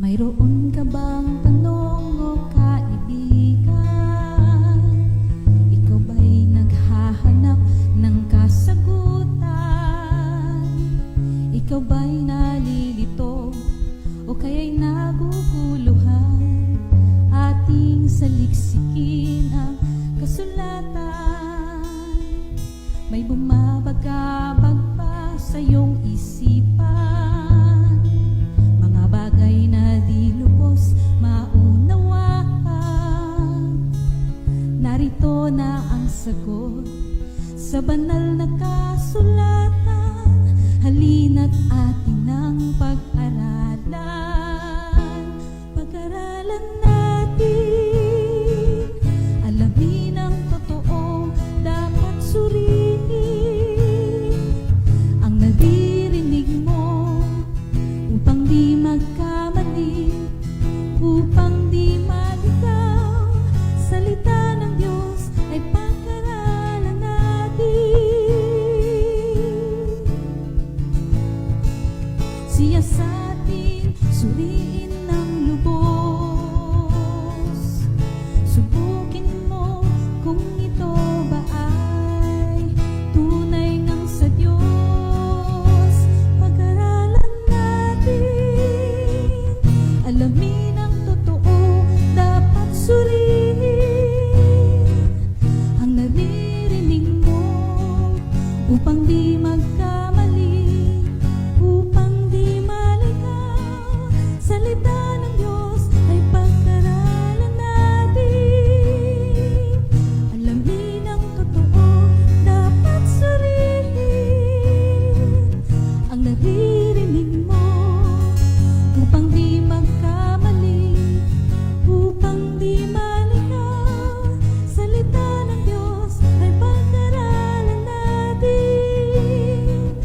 Mayroon ka bang tanong o kaibigan? Ikaw ba'y naghahanap ng kasagutan? Ikaw ba'y nalilito o kaya'y naguguluhan? Ating saliksikin ang kasulatan. May bumabagabag pa sa iyong isipan, mga bagay na di lubos maunawaan. Narito na ang sagot sa banal na kasulatan. Halina't atin ang pag-aralan. Pag-aralan natin, alamin ang totoo, dapat suriin ang naririnig mo upang di magkamali, upang di maligaw. Salita ng Diyos ay pag-aralan natin. Siya sa atin suriin ng lubos. Subukin mo kung ito ba ay tunay ng sa Diyos. Pag-aralan natin, alamin ang totoo, dapat suriin ang naririnig mo upang di magkamali, upang di maligaw. Salita ng Diyos ay pag-aralan natin. Alamin ang totoo, dapat suriin ang naririnig mo upang di magkamali, upang di maligaw. Salita ng Diyos ay pag-aralan natin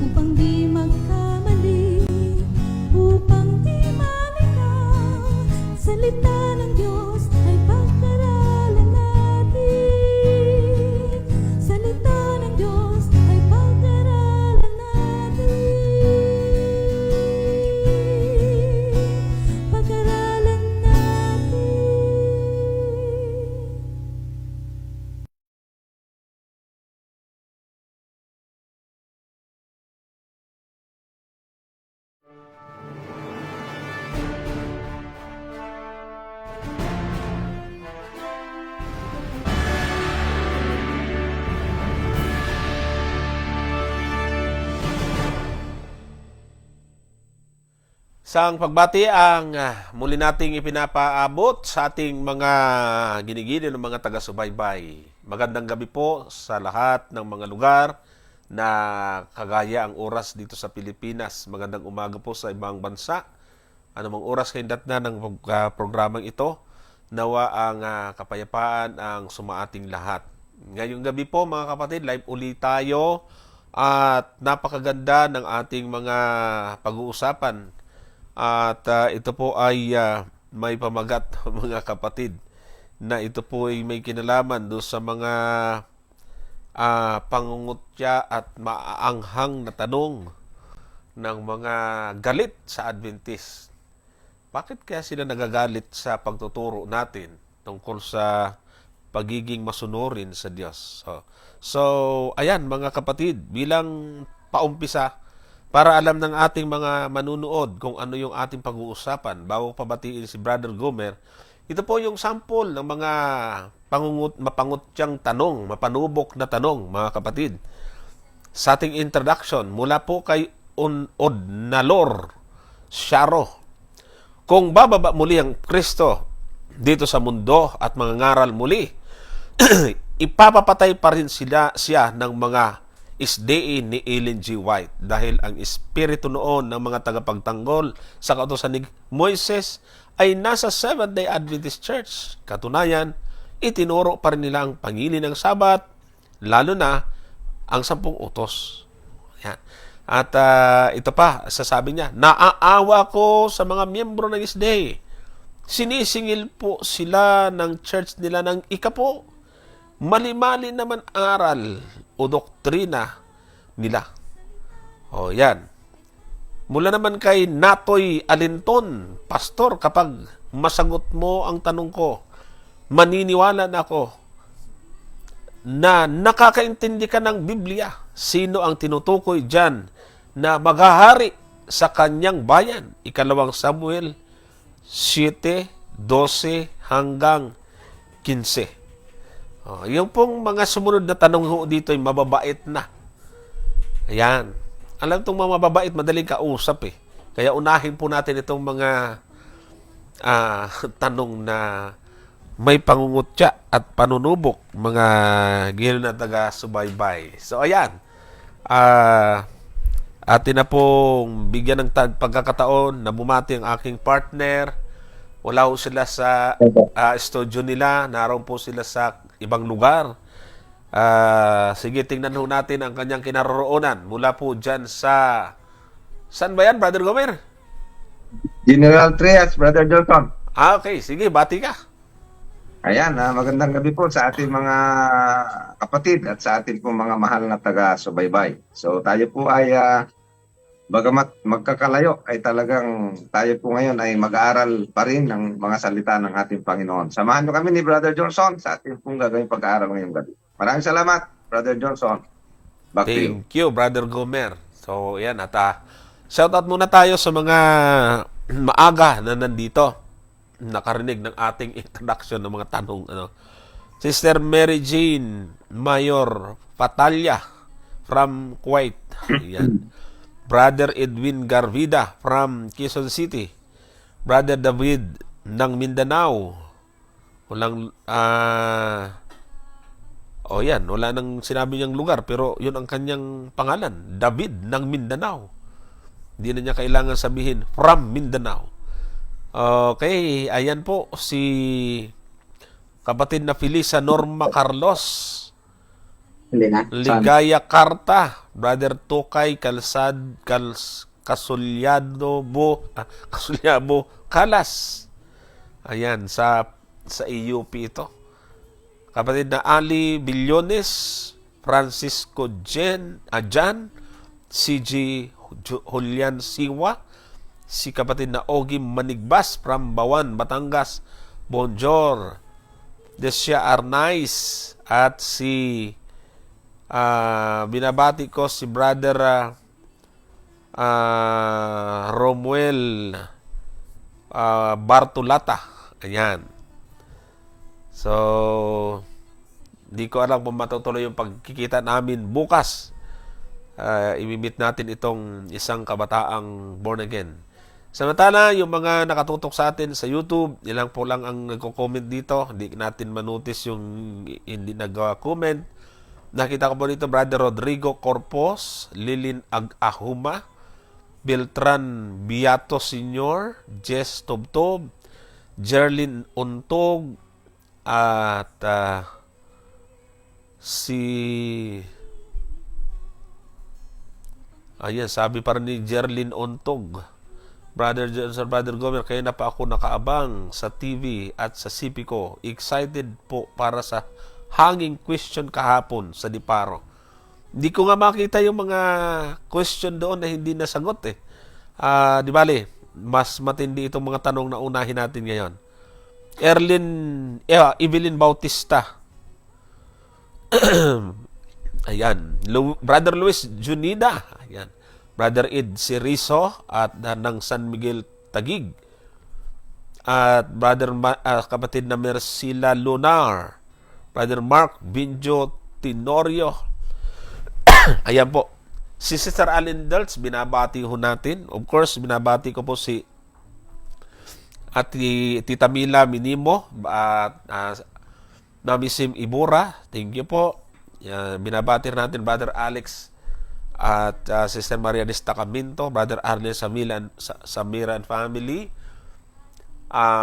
upang di magkamali, upang di maligaw. Salita ng Diyos ay pag-aralan natin. Salita ng Diyos ay pag-aralan natin. Pag-aralan natin. Sang pagbati ang muli nating ipinapaabot sa ating mga ginigiliw ng mga taga-subaybay. Magandang gabi po sa lahat ng mga lugar na kagaya ang oras dito sa Pilipinas. Magandang umaga po sa ibang bansa. Anumang oras kayo datna ng programang ito, nawa ang kapayapaan ang sumaating lahat. Ngayong gabi po mga kapatid, live ulit tayo at napakaganda ng ating mga pag-uusapan. At ito po ay may pamagat mga kapatid na ito po ay may kinalaman do sa mga pangungutya at maaanghang na tanong ng mga galit sa Adventist. Bakit kaya sila nagagalit sa pagtuturo natin tungkol sa pagiging masunurin sa Diyos? So ayan mga kapatid, bilang paumpisa, para alam ng ating mga manunood kung ano yung ating pag-uusapan, bago pabatiin si Brother Gomer, ito po yung sample ng mga mapangutyang tanong, mapanubok na tanong, mga kapatid. Sa ating introduction, mula po kay Odnalor Sharo. Kung bababa muli ang Kristo dito sa mundo at mangangaral muli, ipapapatay pa rin siya ng mga isdiin ni Ellen G. White dahil ang espiritu noon ng mga tagapagtanggol sa kautusan ni Moises ay nasa Seventh-day Adventist Church. Katunayan, itinuro pa rin nila ang pangili ng Sabat, lalo na ang 10 utos. Yan. At ito pa, sasabi niya, naaawa ko sa mga miyembro ng SDA. Sinisingil po sila ng church nila ng ikapo. Mali-mali naman aral o doktrina nila. O yan. Mula naman kay Natoy Alinton, Pastor, kapag masagot mo ang tanong ko, maniniwala na ako na nakakaintindi ka ng Biblia. Sino ang tinutukoy dyan na maghahari sa kanyang bayan? Ikalawang Samuel 7:12 hanggang 15. Yung pong mga sumunod na tanong ho dito ay mababait na. Ayan. Alam itong mga mababait, madaling kausap eh. Kaya unahin po natin itong mga tanong na may pangungutya at panunubok, mga gino na taga-subaybay. So, ayan. Atin na pong bigyan ng pagkakataon na bumati ang aking partner. Wala po sila sa studio nila. Naroon po sila sa ibang lugar. Sige, tingnan ho natin ang kanyang kinaroroonan. Mula po dyan sa... Saan ba yan, Brother Gomer? General Trias, Brother Johnson. Okay. Sige, bati ka. Ayan, magandang gabi po sa ating mga kapatid at sa ating po mga mahal na taga-subaybay. So tayo po ay, bagamat magkakalayo, ay talagang tayo po ngayon ay mag-aaral pa rin ng mga salita ng ating Panginoon. Samahan nyo kami ni Brother Johnson sa ating pong gagawing pag-aaral ngayong gabi. Maraming salamat, Brother Johnson. Back to you. Thank you, Brother Gomer. So, yan. At shoutout muna tayo sa mga maaga na nandito. Nakarinig ng ating introduction ng mga tanong. Sister Mary Jane Mayor Patalya from Kuwait. Yan. Brother Edwin Garvida from Quezon City. Brother David ng Mindanao. Walang yan, wala nang sinabi niyang lugar pero yun ang kanyang pangalan, David ng Mindanao. Hindi na niya kailangan sabihin from Mindanao. Okay, ayan po si kapatid na Felisa Norma Carlos. Ligaya Carta, Brother Tokay Kasulyabo Kalas. Ayan, sa EUP ito. Kapatid na Ali Billones, Francisco Jan, CG Julian Siwa, si kapatid na Ogi Manigbas from Bawan, Batangas, Bonjour, Desia Arnaiz, at si binabati ko si Brother Romuel Bartolata. Ayan. So, di ko alam kung matutuloy yung pagkikita namin bukas. Imimit natin itong isang kabataang born again. Samantala, yung mga nakatutok sa atin sa YouTube, ilang po lang ang nagko-comment dito. Hindi natin manotice yung hindi nag-comment. Nakita ko po dito, Brother Rodrigo Corpos, Lilin Ahuma, Beltran Biato Sr., Jess Tobtob, Jerlin Untog, at ayan, sabi pa rin ni Jerlin Untog, Brother Johnson, Brother Gomer, kaya na pa ako nakaabang sa TV at sa CP ko. Excited po para sa hanging question kahapon sa Diparo. Hindi ko nga makita yung mga question doon na hindi nasagot eh. Di bale, mas matindi itong mga tanong na unahin natin ngayon. Evelyn Bautista. Ayan. Brother Luis Junida. Ayan. Brother Ed Siriso at ng San Miguel Tagig. At Brother kapatid na Mercila Lunar. Brother Mark Binjo Tenorio. Ayan po. Si Sister Allen Delts, binabati ho natin. Of course, binabati ko po si at Tita Mila Minimo at Namisim Ibura. Thank you po. Binabati natin Brother Alex at Sister Maria Destacaminto, Brother Arlen Samira and family,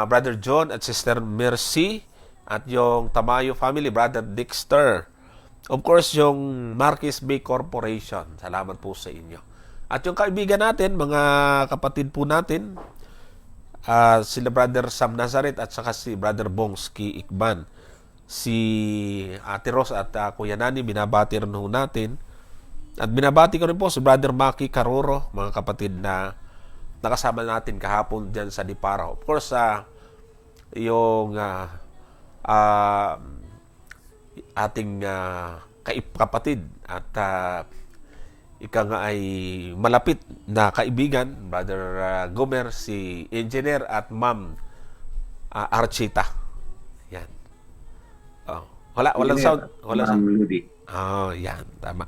Brother John at Sister Mercy, at yung Tamayo family, Brother Dexter. Of course, yung Marquis Bay Corporation. Salamat po sa inyo. At yung kaibigan natin, mga kapatid po natin, sila Brother Sam Nazareth at saka si Brother Bongski Ikban. Si Ate Ros at Kuya Nani, binabati rin ho natin. At binabati ko rin po si Brother Maki Caruro, mga kapatid na nakasama natin kahapon dyan sa Dipara. Of course, yung ah, ating kapatid at ika nga ay malapit na kaibigan, Brother Gomer, si Engineer at Ma'am Archita. Yan. Oh, walang sound. Walang sound. Ludi. Oh, yan. Tama.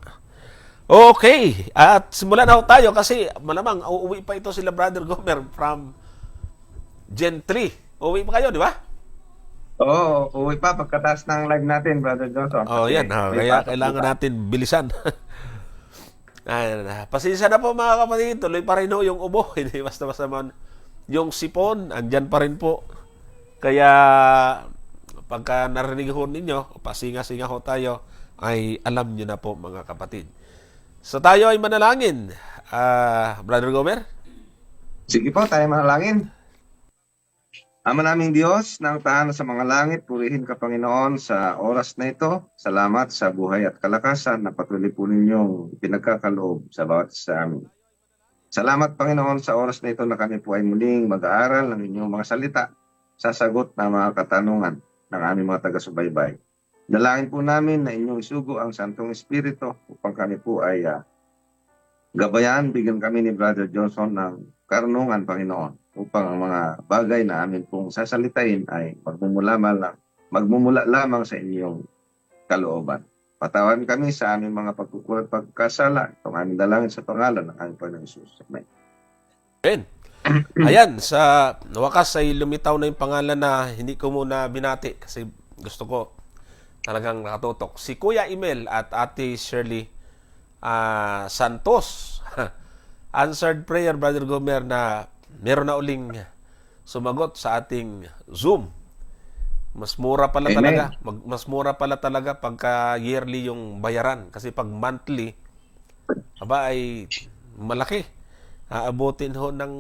Okay. At simulan na ho tayo kasi malamang uuwi pa ito sila Brother Gomer from Gen 3. Uuwi pa kayo, di ba? Oo, uwi pa pagkatapos ng live natin, Brother Johnson. Oh, yan. Kaya kailangan natin bilisan. Pasensya na po mga kapatid. Tuloy pa rin ho yung ubo. Hindi basta-basta man. Yung sipon, andyan pa rin po. Kaya pagka narinig ho ninyo, pasinga-singa ho tayo, ay alam nyo na po mga kapatid. So tayo ay manalangin. Brother Gomer? Sige po, tayo manalangin. Ama naming Diyos, na ang tahanan sa mga langit, purihin ka Panginoon sa oras na ito. Salamat sa buhay at kalakasan na patuloy po ninyong pinagkakaloob sa bawat isa amin. Salamat Panginoon sa oras na ito na kami po ay muling mag-aaral ng inyong mga salita, sasagot ng mga katanungan ng aming mga taga-subaybay. Dalangin po namin na inyong isugo ang Santong Espiritu upang kami po ay gabayan, bigyan kami ni Brother Johnson ng karunungan, Panginoon, upang ang mga bagay na amin pong sasalitain ay magmumula lamang sa inyong kalooban. Patawan kami sa aming mga pagkukulat pagkasala. Itong aming dalangin sa pangalan ng aming Panginoon Jesus. Amen. Amen. Ayan, sa wakas ay lumitaw na yung pangalan na hindi ko muna binati kasi gusto ko talagang nakatutok. Si Kuya Emel at Ate Shirley Santos. Answered prayer, Brother Gomer, na meron na uling sumagot sa ating Zoom. Mas mura pala Amen. talaga. Mas mura pala talaga pagka yearly yung bayaran. Kasi pag monthly, ay malaki. Aabutin ho ng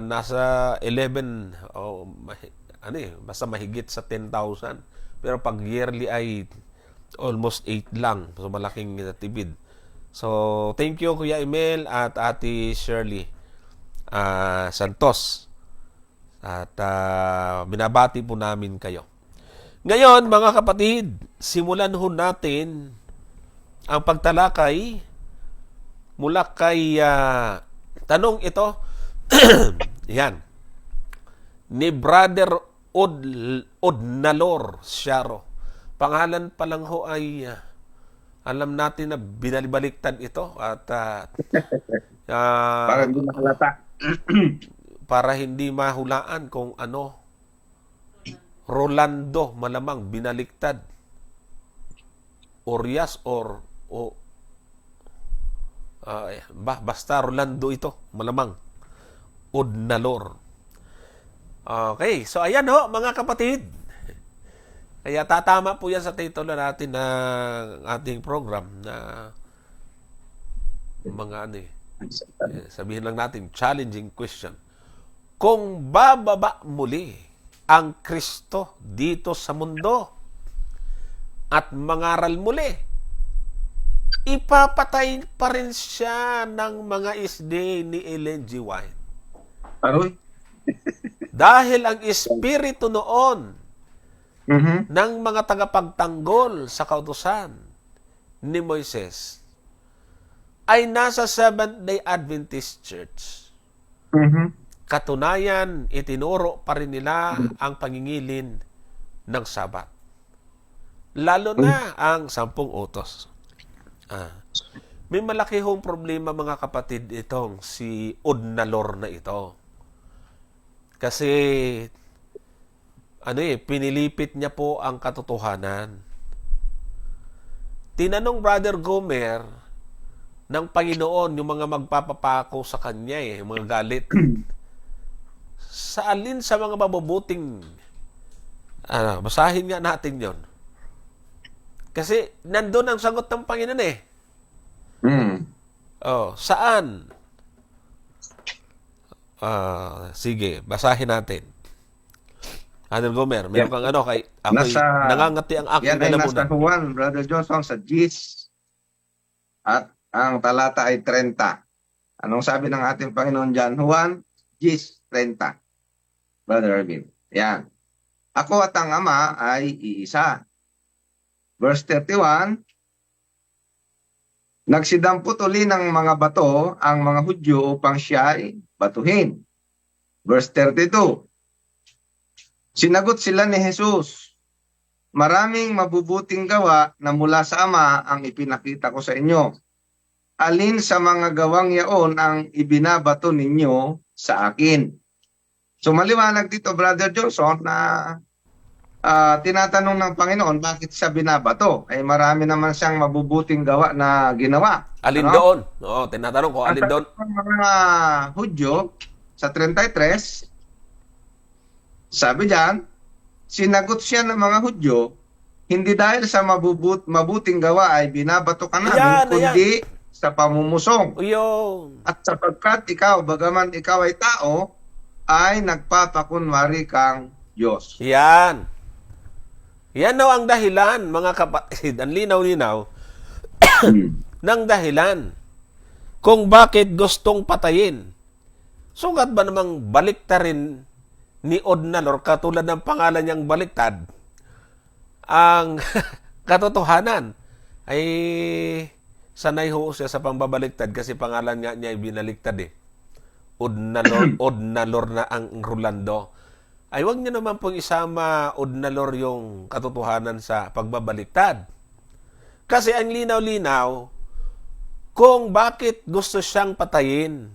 nasa 11 o basta mahigit sa 10,000. Pero pag yearly ay almost 8 lang. So malaking tipid. So thank you Kuya Emel at Ate Shirley Santos. At binabati po namin kayo. Ngayon mga kapatid, simulan ho natin ang pagtalakay mula kay tanong ito yan ni Brother Odnalor Siaro. Pangalan pa lang ho ay alam natin na binalibaliktad ito at Para hindi makalata. para hindi mahulaan kung ano. Rolando malamang binaliktad. Orias basta Rolando ito malamang. Odnalor. Okay, so ayan ho mga kapatid. Kaya tatama po yan sa titulo natin ng ating program na mga sabihin lang natin, challenging question. Kung bababa muli ang Kristo dito sa mundo at mangaral muli, ipapatay pa rin siya ng mga isde ni Ellen G. White. Aroy. Dahil ang espiritu noon Mhm. ng mga tagapagtanggol sa kautusan ni Moises ay nasa Seventh-day Adventist Church. Mhm. Katunayan, itinuro pa rin nila ang pangingilin ng Sabat. Lalo na ang 10 utos. May malaki hong problema mga kapatid itong si Odnalor na ito. Kasi pinilipit niya po ang katotohanan. Tinanong Brother Gomer ng Panginoon yung mga magpapapako sa kanya yung mga galit. Sa alin sa mga mabubuting basahin nga natin yon. Kasi nandun ang sagot ng Panginoon saan? Sige, basahin natin. Brother Gomer, meron kang kay ako'y nangangati ang aking yan ay lalamunan. nasa Juan, Brother Johnson, sa Gis at ang talata ay 30. Anong sabi ng ating Panginoon dyan? Juan 10:30. Brother Erwin. Yan. Ako at ang Ama ay iisa. Verse 31, nagsidampot uli ng mga bato ang mga Hudyo upang siya ay batuhin. Verse 32, sinagot sila ni Jesus, maraming mabubuting gawa na mula sa Ama ang ipinakita ko sa inyo. Alin sa mga gawang yaon ang ibinabato ninyo sa akin? So maliwanag dito, Brother Johnson, na tinatanong ng Panginoon bakit siya binabato. Ay marami naman siyang mabubuting gawa na ginawa. Alin Ano? doon? Oo, tinatanong ko, alin doon? Ang mga Hudyo, sa 33, sabi diyan, sinagot siya ng mga Hudyo, hindi dahil sa mabuting gawa ay binabato ka namin, Ayan, kundi sa pamumusong. Uyong. At sapagkat ikaw, bagaman ikaw ay tao, ay nagpapakunwari kang Diyos. Yan. Yan daw ang dahilan, mga kapatid. Ang linaw-linaw ng dahilan kung bakit gustong patayin. Sugat ba namang baliktarin ni Odnalor, katulad ng pangalan niyang baliktad, ang katotohanan ay sanay ho siya sa pambabaliktad kasi pangalan nga niya ay binaliktad eh. Odnalor na ang Rolando. Ay wag niyo naman pong isama Odnalor yung katotohanan sa pagbabaliktad. Kasi ang linaw-linaw kung bakit gusto siyang patayin.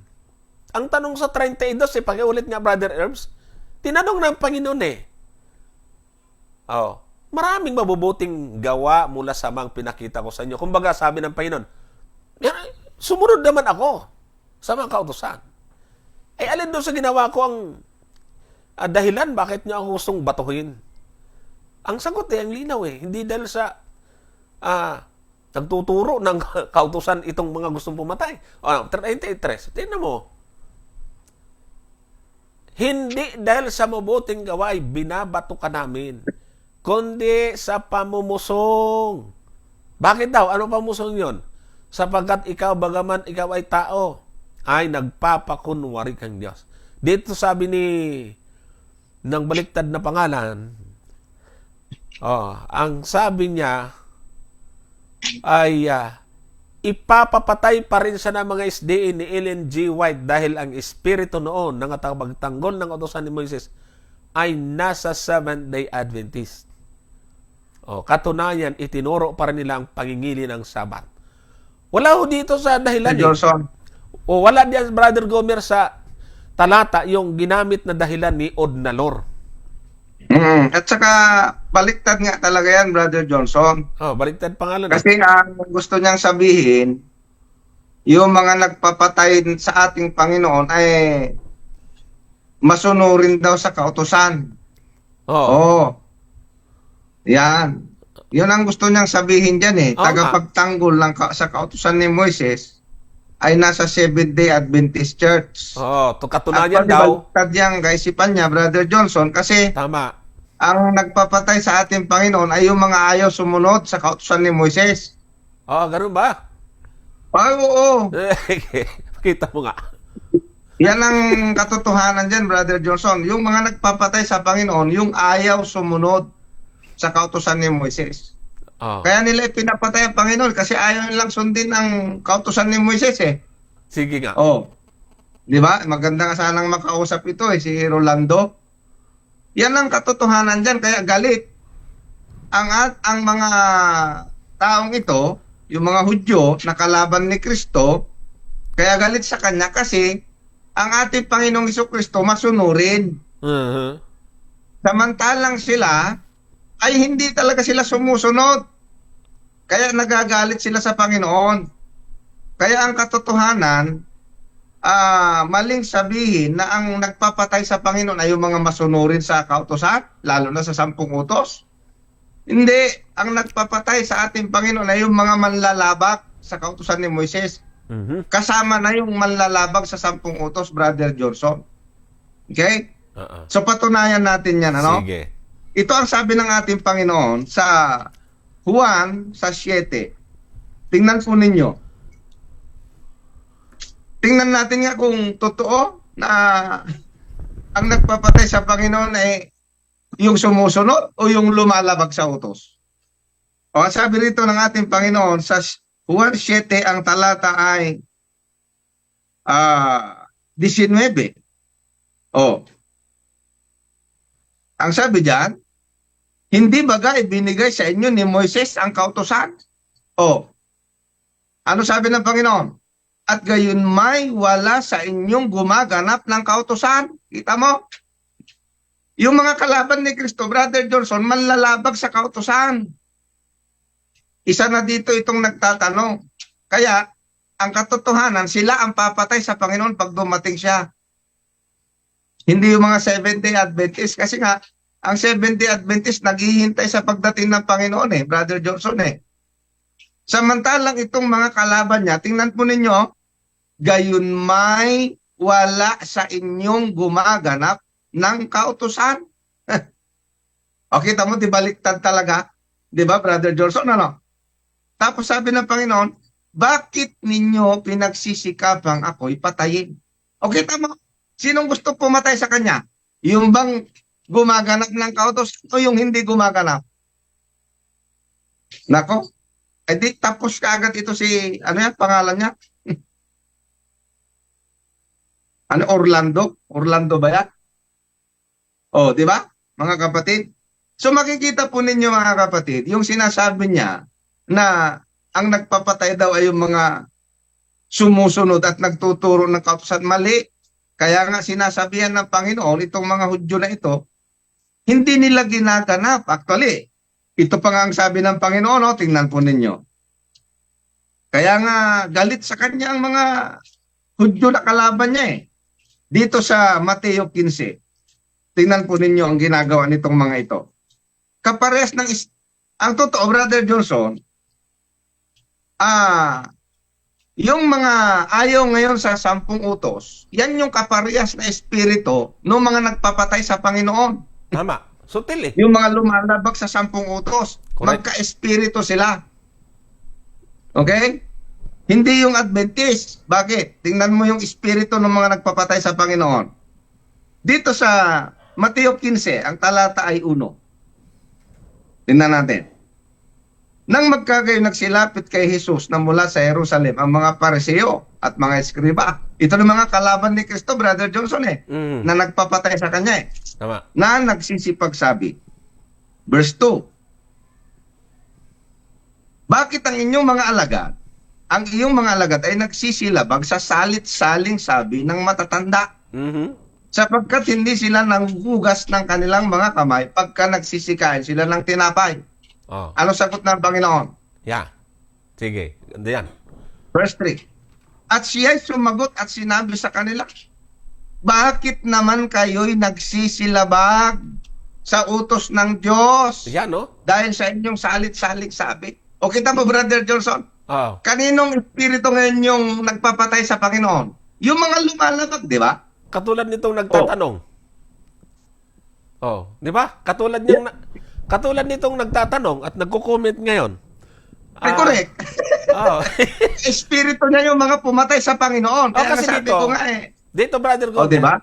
Ang tanong sa 32, pakiulit nga Brother Herbs, tinanong ng Panginoon eh. Maraming mabubuting gawa mula sa mga pinakita ko sa inyo. Kumbaga sabi ng Panginoon, sumunod naman ako sa mga kautusan. Ay alin doon sa ginawa ko ang dahilan bakit niya ako gustong batuhin? Ang sagot ang linaw eh. Hindi dahil sa nagtuturo ng kautusan itong mga gustong pumatay. 33. Tingnan mo. Hindi dahil sa mabuting gawa ay binabato ka namin, kundi sa pamumusong. Bakit daw? Ano pamusong yon? Sapagkat ikaw, bagaman ikaw ay tao, ay nagpapakunwari kang Diyos. Dito sabi ng baliktad na pangalan, ang sabi niya ay ipapapatay pa rin siya ng mga SDA ni Ellen G. White dahil ang espiritu noon ng tagapagtanggol ng utusan ni Moises ay nasa Seventh-day Adventist. Katunayan, itinuro pa rin nila ang pangingili ng Sabat. Wala ho dito sa dahilan. Johnson. Wala diyan, Brother Gomer, sa talata yung ginamit na dahilan ni Odnalor. At saka baliktad nga talaga yan, Brother Johnson. Baliktad pangalan. Kasi ang gusto niyang sabihin, yung mga nagpapatay sa ating Panginoon ay masunurin daw sa kautusan. Yan. Yun ang gusto niyang sabihin dyan eh. Tagapagtanggol sa kautusan ni Moises ay nasa Seventh-day Adventist Church. Katunayan daw. At yan, kaisipan niya, Brother Johnson, kasi Tama. ang nagpapatay sa ating Panginoon ay yung mga ayaw sumunod sa kautusan ni Moises. Ganun ba? Ay, oo. Kita mo nga. Yan ang katotohanan dyan, Brother Johnson. Yung mga nagpapatay sa Panginoon, yung ayaw sumunod sa kautusan ni Moises. Kaya nila pinapatay ang Panginoon kasi ayaw nilang sundin ang kautusan ni Moises eh. Sige nga. Di ba? Maganda nga sanang makausap ito si Rolando. Yan ang katotohanan dyan, kaya galit. Ang mga taong ito, yung mga Hudyo na kalaban ni Kristo, kaya galit sa kanya kasi ang ating Panginoong Jesucristo masunurin. Samantalang sila ay hindi talaga sila sumusunod. Kaya nagagalit sila sa Panginoon. Kaya ang katotohanan, maling sabihin na ang nagpapatay sa Panginoon ay yung mga masunurin sa kautusan, lalo na sa 10 utos. Hindi. Ang nagpapatay sa ating Panginoon ay yung mga manlalabak sa kautusan ni Moises. Kasama na yung manlalabag sa 10 utos, Brother Johnson. Okay? So patunayan natin yan, ano? Sige. Ito ang sabi ng ating Panginoon sa Juan sa 7. Tingnan po ninyo. tingnan natin nga kung totoo na ang nagpapatay sa Panginoon ay yung sumusunod o yung lumalabag sa utos. O ang sabi rito ng ating Panginoon sa Juan 7, ang talata ay 19. O, ang sabi diyan, hindi baga ibinigay sa inyo ni Moises ang kautusan? O, ano sabi ng Panginoon? At gayon may wala sa inyong gumaganap ng kautusan. Kita mo? Yung mga kalaban ni Kristo, Brother Johnson, manlalabag sa kautusan. Isa na dito itong nagtatanong. Kaya, ang katotohanan, sila ang papatay sa Panginoon pag dumating siya. Hindi yung mga Seventh-day Adventist. Kasi nga, ang Seventh-day Adventist naghihintay sa pagdating ng Panginoon Brother Johnson Samantalang itong mga kalaban niya, tingnan po ninyo, gayon may wala sa inyong gumaganap ng kautusan. O kita mo, di baliktad talaga. Di ba, Brother Johnson, ano? Tapos sabi ng Panginoon, bakit ninyo pinagsisikapang ako'y patayin? O kita mo, sinong gusto pumatay sa kanya? Yung bang gumaganap ng kautusan o yung hindi gumaganap? Nako, edi tapos kaagad ito si, ano yan, pangalan niya? Ano, Orlando? Orlando ba yan? O, di ba, mga kapatid? So makikita po ninyo mga kapatid, yung sinasabi niya na ang nagpapatay daw ay yung mga sumusunod at nagtuturo ng kautusan, mali. Kaya nga sinasabihan ng Panginoon, itong mga Hudyo na ito, hindi nila ginaganap. Actually, ito pa nga ang sabi ng Panginoon, tingnan po ninyo. Kaya nga galit sa kanya ang mga Hudyo na kalaban niya Dito sa Mateo 15, tingnan po ninyo ang ginagawa nitong mga ito. Kaparehas ng ang totoo, Brother Johnson, yung mga ayaw ngayon sa 10 utos, yan yung kaparehas na espiritu ng mga nagpapatay sa Panginoon. Tama. Sutil Yung mga lumalabag sa 10 utos, Correct. magka-espiritu sila. Okay? Hindi yung Adventist. Bakit? Tingnan mo yung espiritu ng mga nagpapatay sa Panginoon. Dito sa Mateo 15, ang talata ay 1. Tingnan natin. Nang magkagayo nagsilapit kay Jesus na mula sa Jerusalem ang mga Pariseo at mga Eskriba. Ito ng mga kalaban ni Kristo, Brother Johnson na nagpapatay sa kanya Tama. na nagsisipagsabi. Verse 2. Bakit ang inyong mga alagad, ang iyong mga alagad ay nagsisilabag sa salit-saling sabi ng matatanda, sapagkat hindi sila nanghugas ng kanilang mga kamay pagka nagsisikain sila ng tinapay. Oh. Ano sagot ng Panginoon? Yeah. Sige. Ganda yan. Verse 3. At siya'y sumagot at sinabi sa kanila, bakit naman kayo'y nagsisilabag sa utos ng Diyos Yan, no? dahil sa inyong salit-saling sabi? O kita mo, Brother Johnson, Oh. kaninong espiritu ngayon yung nagpapatay sa Panginoon? Yung mga lumalabag, di ba? Katulad nitong nagtatanong. Oh, di ba? Katulad nitong nagtatanong at nagko-comment ngayon. Ay, correct. Oh. Espiritu niya yung mga pumatay sa Panginoon. Kaya kasi nasabi dito, ko nga Dito, Brother O, Gomes, di ba?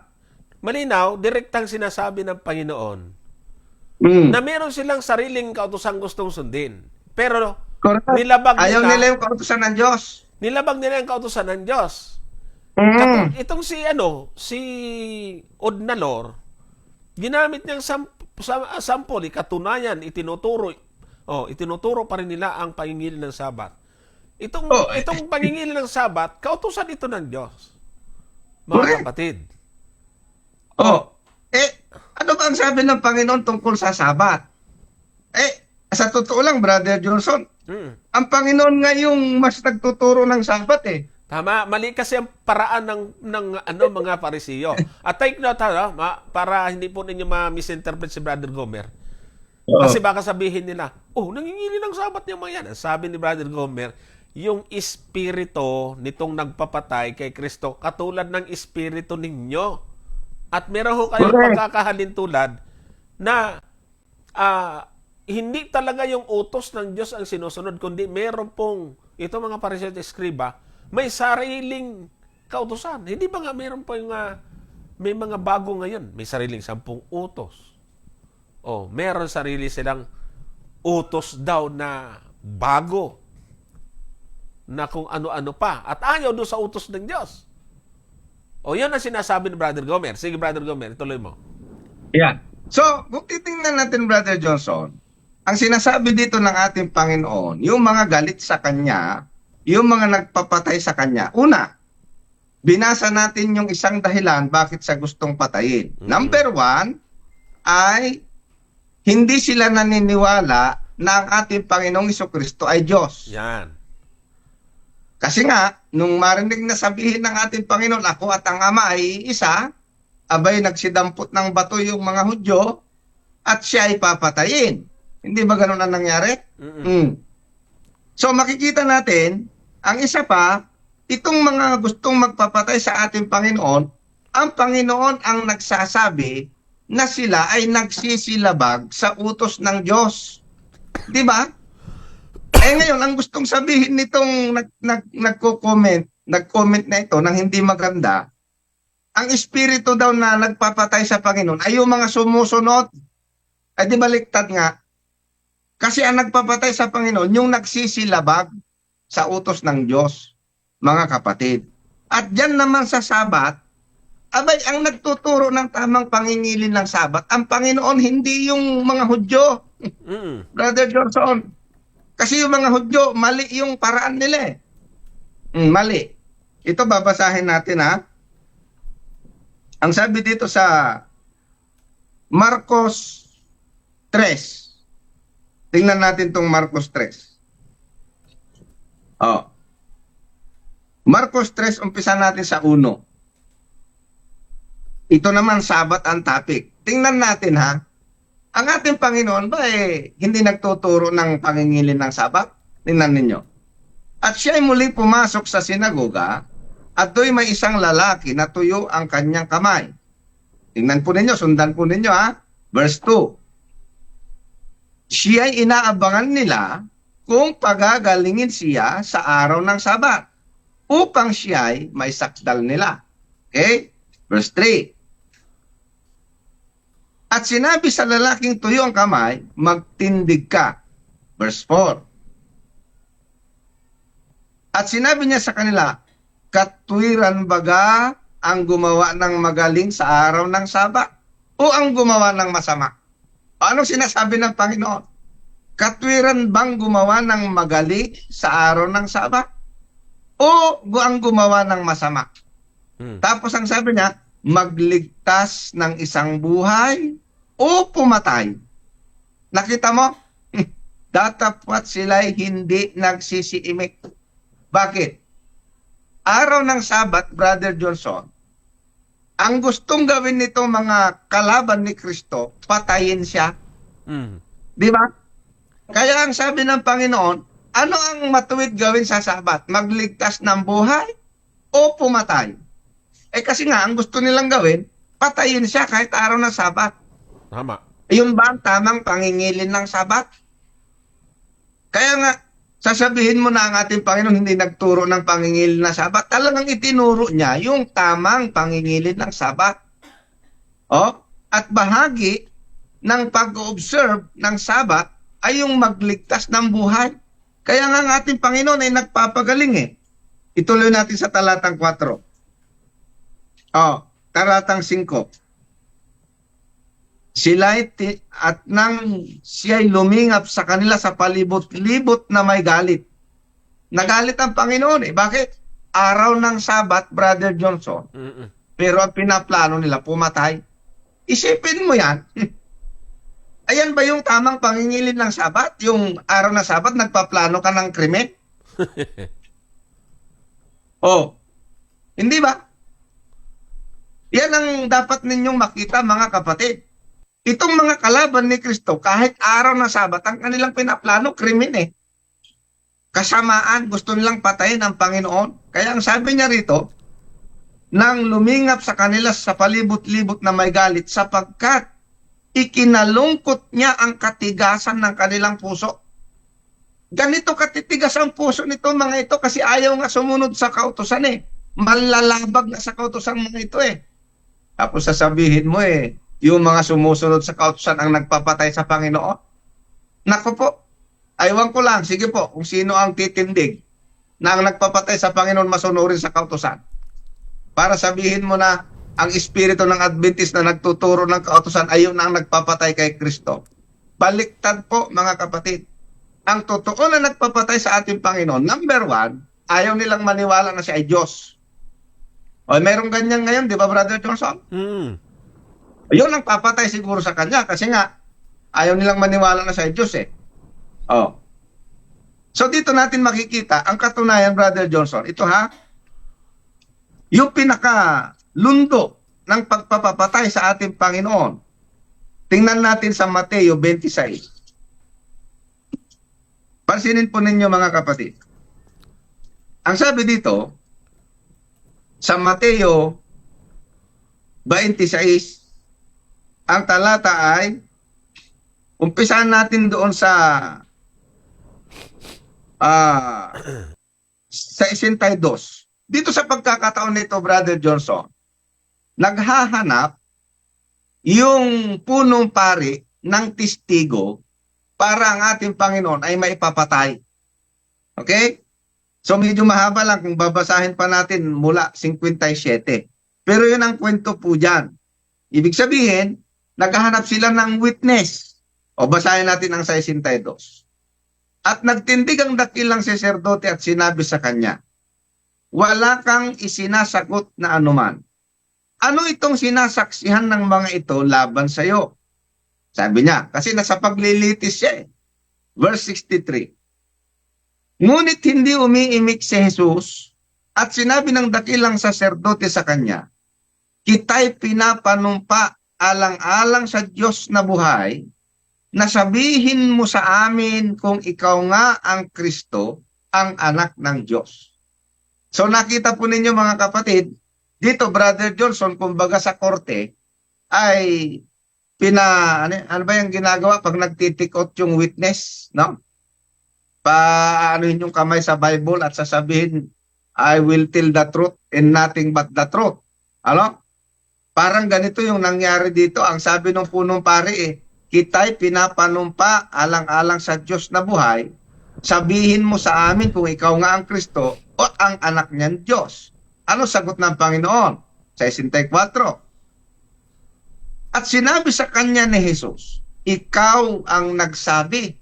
malinaw, direktang sinasabi ng Panginoon na meron silang sariling kautusan gustong sundin. Pero Correct. nilabag Ayaw nila, nila yung kautusan ng Diyos. nilabag nila yung kautusan ng Diyos. Itong si Odnalor, ginamit niyang sample, katunayan, itinuturo pa rin nila ang pangingili ng Sabat. Itong pangingili ng Sabat, kautusan ito ng Diyos. Mga Correct. kapatid. Ano ba ang sabi ng Panginoon tungkol sa Sabat? Sa totoo lang, Brother Johnson, ang Panginoon nga yung mas nagtuturo ng Sabat Tama, mali kasi ang paraan ng mga Pariseo. At take note para hindi po ninyo ma-misinterpret si Brother Gomer. Kasi baka sabihin nila, nangingili ng Sabat yung mga yan. Ang sabi ni Brother Gomer, yung espiritu nitong nagpapatay kay Kristo, katulad ng espiritu ninyo. At meron ho kayong pagkakahalintulad na hindi talaga yung utos ng Diyos ang sinusunod, kundi meron pong, ito mga Pariseo at Eskriba, may sariling kautusan. Hindi ba nga meron pa yung may mga bago ngayon, may sariling 10 utos. Meron sarili silang utos daw na bago na kung ano-ano pa at ayaw doon sa utos ng Diyos. Yun ang sinasabi ni Brother Gomer. Sige, Brother Gomer, ituloy mo. Yeah. So, kung titingnan natin, Brother Johnson, ang sinasabi dito ng ating Panginoon, yung mga galit sa Kanya, yung mga nagpapatay sa Kanya. Una, binasa natin yung isang dahilan bakit siya gustong patayin. Number 1 ay hindi sila naniniwala na ang ating Panginoong Jesucristo ay Diyos. Yan. Kasi nga, nung marinig na sabihin ng ating Panginoon, ako at ang Ama ay isa, abay nagsidampot ng bato yung mga Hudyo at siya ay papatayin. Hindi ba ganun ang nangyari? So makikita natin, ang isa pa, itong mga gustong magpapatay sa ating Panginoon, ang Panginoon ang nagsasabi na sila ay nagsisilabag sa utos ng Diyos. Di ba? Ngayon, ang gustong sabihin nitong nag-comment na ito ng hindi maganda, ang espiritu daw na nagpapatay sa Panginoon ay yung mga sumusunod. Ay di baliktad nga. Kasi ang nagpapatay sa Panginoon, yung nagsisilabag sa utos ng Diyos, mga kapatid. At dyan naman sa Sabat, abay, ang nagtuturo ng tamang pangingilin ng Sabat, ang Panginoon, hindi yung mga Hudyo. Brother Johnson, kasi yung mga Hudyo, mali yung paraan nila mali. Ito babasahin natin Ang sabi dito sa Marcos 3. Tingnan natin tong Marcos 3. Marcos 3, umpisa natin sa 1. Ito naman, Sabat ang topic. Tingnan natin Ang ating Panginoon ba hindi nagtuturo ng pangingilin ng Sabat? Tingnan ninyo. At siya ay muli pumasok sa sinagoga at do'y may isang lalaki na tuyo ang kanyang kamay. Tingnan po ninyo, sundan po ninyo Verse 2. Siya ay inaabangan nila kung pagagalingin siya sa araw ng Sabat upang siya ay may sakdal nila. Okay? Verse 3. At sinabi sa lalaking tuyo ang kamay, magtindig ka. Verse 4. At sinabi niya sa kanila, katwiran baga ang gumawa ng magaling sa araw ng Sabat o ang gumawa ng masama? Anong sinasabi ng Panginoon? Katwiran bang gumawa ng magaling sa araw ng Sabat o ang gumawa ng masama? Tapos ang sabi niya, magligtas ng isang buhay o pumatay. Nakita mo? Datapat sila'y hindi nagsisiimik. Bakit? Araw ng Sabat, Brother Johnson, ang gustong gawin nito mga kalaban ni Kristo, patayin siya. Di ba? Kaya ang sabi ng Panginoon, ano ang matuwid gawin sa Sabat? Magligtas ng buhay o pumatay? Kasi nga, ang gusto nilang gawin, patayin siya kahit araw ng Sabat. Tama. Yun ba ang tamang pangingilin ng Sabat? Kaya nga, sasabihin mo na ang ating Panginoon hindi nagturo ng pangingilin ng Sabat. Talagang itinuro niya yung tamang pangingilin ng Sabat. At bahagi ng pag-observe ng Sabat ay yung magligtas ng buhay. Kaya nga ang ating Panginoon ay nagpapagaling Ituloy natin sa talatang 4. Talatang 5. At nang siya'y lumingap sa kanila sa palibot-libot na may galit. Nagalit ang Panginoon Bakit? Araw ng Sabat, Brother Johnson. Pero ang pinaplano nila, pumatay. Isipin mo yan. Ayan ba yung tamang pangingilin ng Sabat? Yung araw ng Sabat, nagpaplano ka ng krimen? Hindi ba? Yan ang dapat ninyong makita, mga kapatid. Itong mga kalaban ni Kristo, kahit araw na Sabat, ang kanilang pinaplano, krimen Kasamaan, gusto nilang patayin ang Panginoon. Kaya ang sabi niya rito, nang lumingap sa kanila sa palibot-libot na may galit, sapagkat ikinalungkot niya ang katigasan ng kanilang puso. Ganito katitigas ang puso nito mga ito kasi ayaw nga sumunod sa kautusan Malalabag na sa kautusan mga ito eh. Tapos sasabihin mo yung mga sumusunod sa kautusan ang nagpapatay sa Panginoon. Nako po, aywan ko lang, sige po, kung sino ang titindig na ang nagpapatay sa Panginoon masunurin sa kautusan. Para sabihin mo na ang espiritu ng Adventist na nagtuturo ng kautusan ayun na ang nagpapatay kay Kristo. Baliktad po mga kapatid. Ang totoo na nagpapatay sa ating Panginoon, number one, ayaw nilang maniwala na siya ay Diyos. O merong ganyan ngayon, di ba Brother Johnson? Yun ang papatay siguro sa kanya kasi nga ayaw nilang maniwala na siya ay Diyos eh. Oh. So dito natin makikita ang katunayan Brother Johnson. Ito ha, yung pinaka-lundo ng pagpapatay sa ating Panginoon. Tingnan natin sa Mateo 26. Pansinin po ninyo mga kapatid. Ang sabi dito, sa Mateo 26, ang talata ay, umpisahan natin doon sa 62. Dito sa pagkakataon nito, Brother Johnson, naghahanap yung punong pari ng testigo para ang ating Panginoon ay maipapatay. Okay? So medyo mahaba lang kung babasahin pa natin mula 57. Pero yun ang kwento po dyan. Ibig sabihin, naghahanap sila ng witness. O basahin natin ang 62. At nagtindig ang dakilang saserdote at sinabi sa kanya, wala kang isinasagot na anuman. Ano itong sinasaksihan ng mga ito laban sa iyo? Sabi niya, kasi nasa paglilitis siya eh. Verse 63. Ngunit hindi umiimik si Jesus at sinabi ng dakilang saserdote sa kanya, kita'y pinapanumpa alang-alang sa Diyos na buhay, na sabihin mo sa amin kung ikaw nga ang Kristo, ang anak ng Diyos. So nakita po ninyo mga kapatid, dito Brother Johnson, kumbaga sa korte, ay ano ba yung ginagawa pag nagtitikot yung witness, no? Paanohin yung kamay sa Bible at sasabihin, I will tell the truth and nothing but the truth. Ano? Parang ganito yung nangyari dito. Ang sabi ng punong pari kita'y pinapanumpa alang-alang sa Diyos na buhay, sabihin mo sa amin kung ikaw nga ang Kristo o ang anak niyan Diyos. Ano sagot ng Panginoon? 64. At sinabi sa kanya ni Jesus, ikaw ang nagsabi.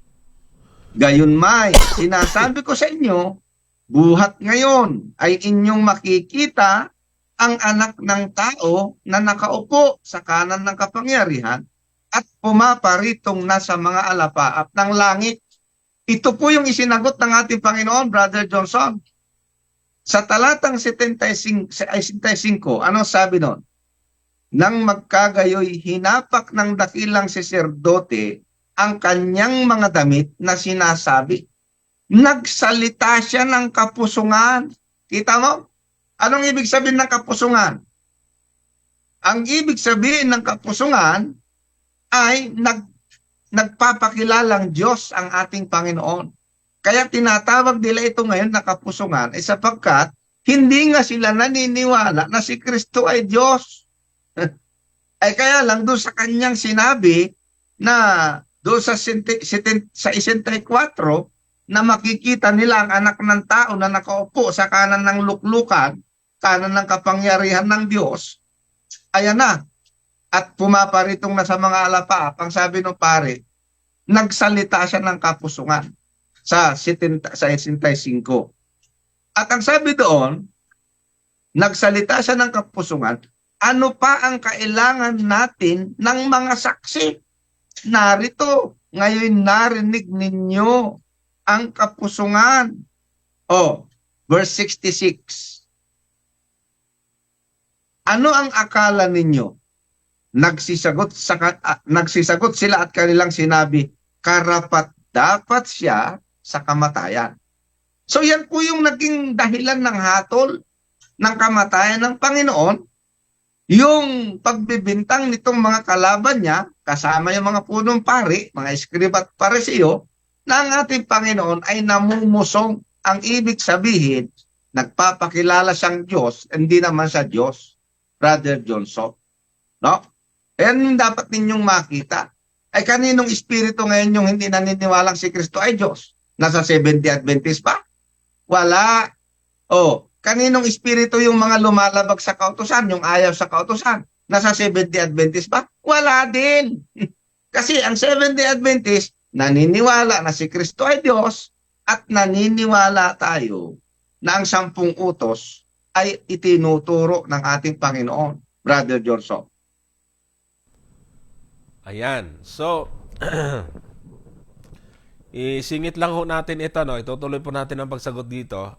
Gayunmay, sinasabi ko sa inyo, buhat ngayon ay inyong makikita ang anak ng tao na nakaupo sa kanan ng kapangyarihan at pumaparitong nasa mga alapaap ng langit. Ito po yung isinagot ng ating Panginoon, Brother Johnson. Sa talatang 75, ano sabi nun? Nang magkagayoy, hinapak ng dakilang saserdote ang kanyang mga damit na sinasabi. Nagsalita siya ng kapusungan. Kita mo? Anong ibig sabihin ng kapusungan? Ang ibig sabihin ng kapusungan ay nagpapakilalang Diyos ang ating Panginoon. Kaya tinatawag nila ito ngayon na kapusungan ay sapagkat hindi nga sila naniniwala na si Kristo ay Diyos. Ay kaya lang doon sa kanyang sinabi na doon sa 64 na makikita nila ang anak ng tao na nakaupo sa kanan ng luklukan, kanan ng kapangyarihan ng Diyos, ayan na. At pumaparitong na sa mga alapaap, ang sabi ng pare, nagsalita siya ng kapusungan sa 65. At ang sabi doon, nagsalita siya ng kapusungan, ano pa ang kailangan natin ng mga saksi? Narito, ngayon narinig ninyo ang kapusungan. Verse 66. Ano ang akala ninyo? Nagsisagot sila at kanilang sinabi, karapat dapat siya sa kamatayan. So yan po yung naging dahilan ng hatol ng kamatayan ng Panginoon, yung pagbibintang nitong mga kalaban niya, kasama yung mga punong pari, mga eskriba at parisiyo, na ang ating Panginoon ay namumusong. Ang ibig sabihin, nagpapakilala siyang Diyos, hindi naman sa Diyos, Brother Johnson. No? Ayan yung dapat ninyong makita. Ay kaninong espiritu ngayon yung hindi naniniwalang si Kristo ay Diyos? Nasa Seventh-day Adventist ba? Wala. Kaninong espiritu yung mga lumalabag sa kautusan, yung ayaw sa kautusan? Nasa Seventh-day Adventist ba? Wala din. Kasi ang Seventh-day Adventist, naniniwala na si Kristo ay Diyos at naniniwala tayo na ang 10 utos ay itinuturo ng ating Panginoon, Brother Johnson. Ayan. So, isingit lang ho natin ito, no? Itutuloy po natin ang pagsagot dito.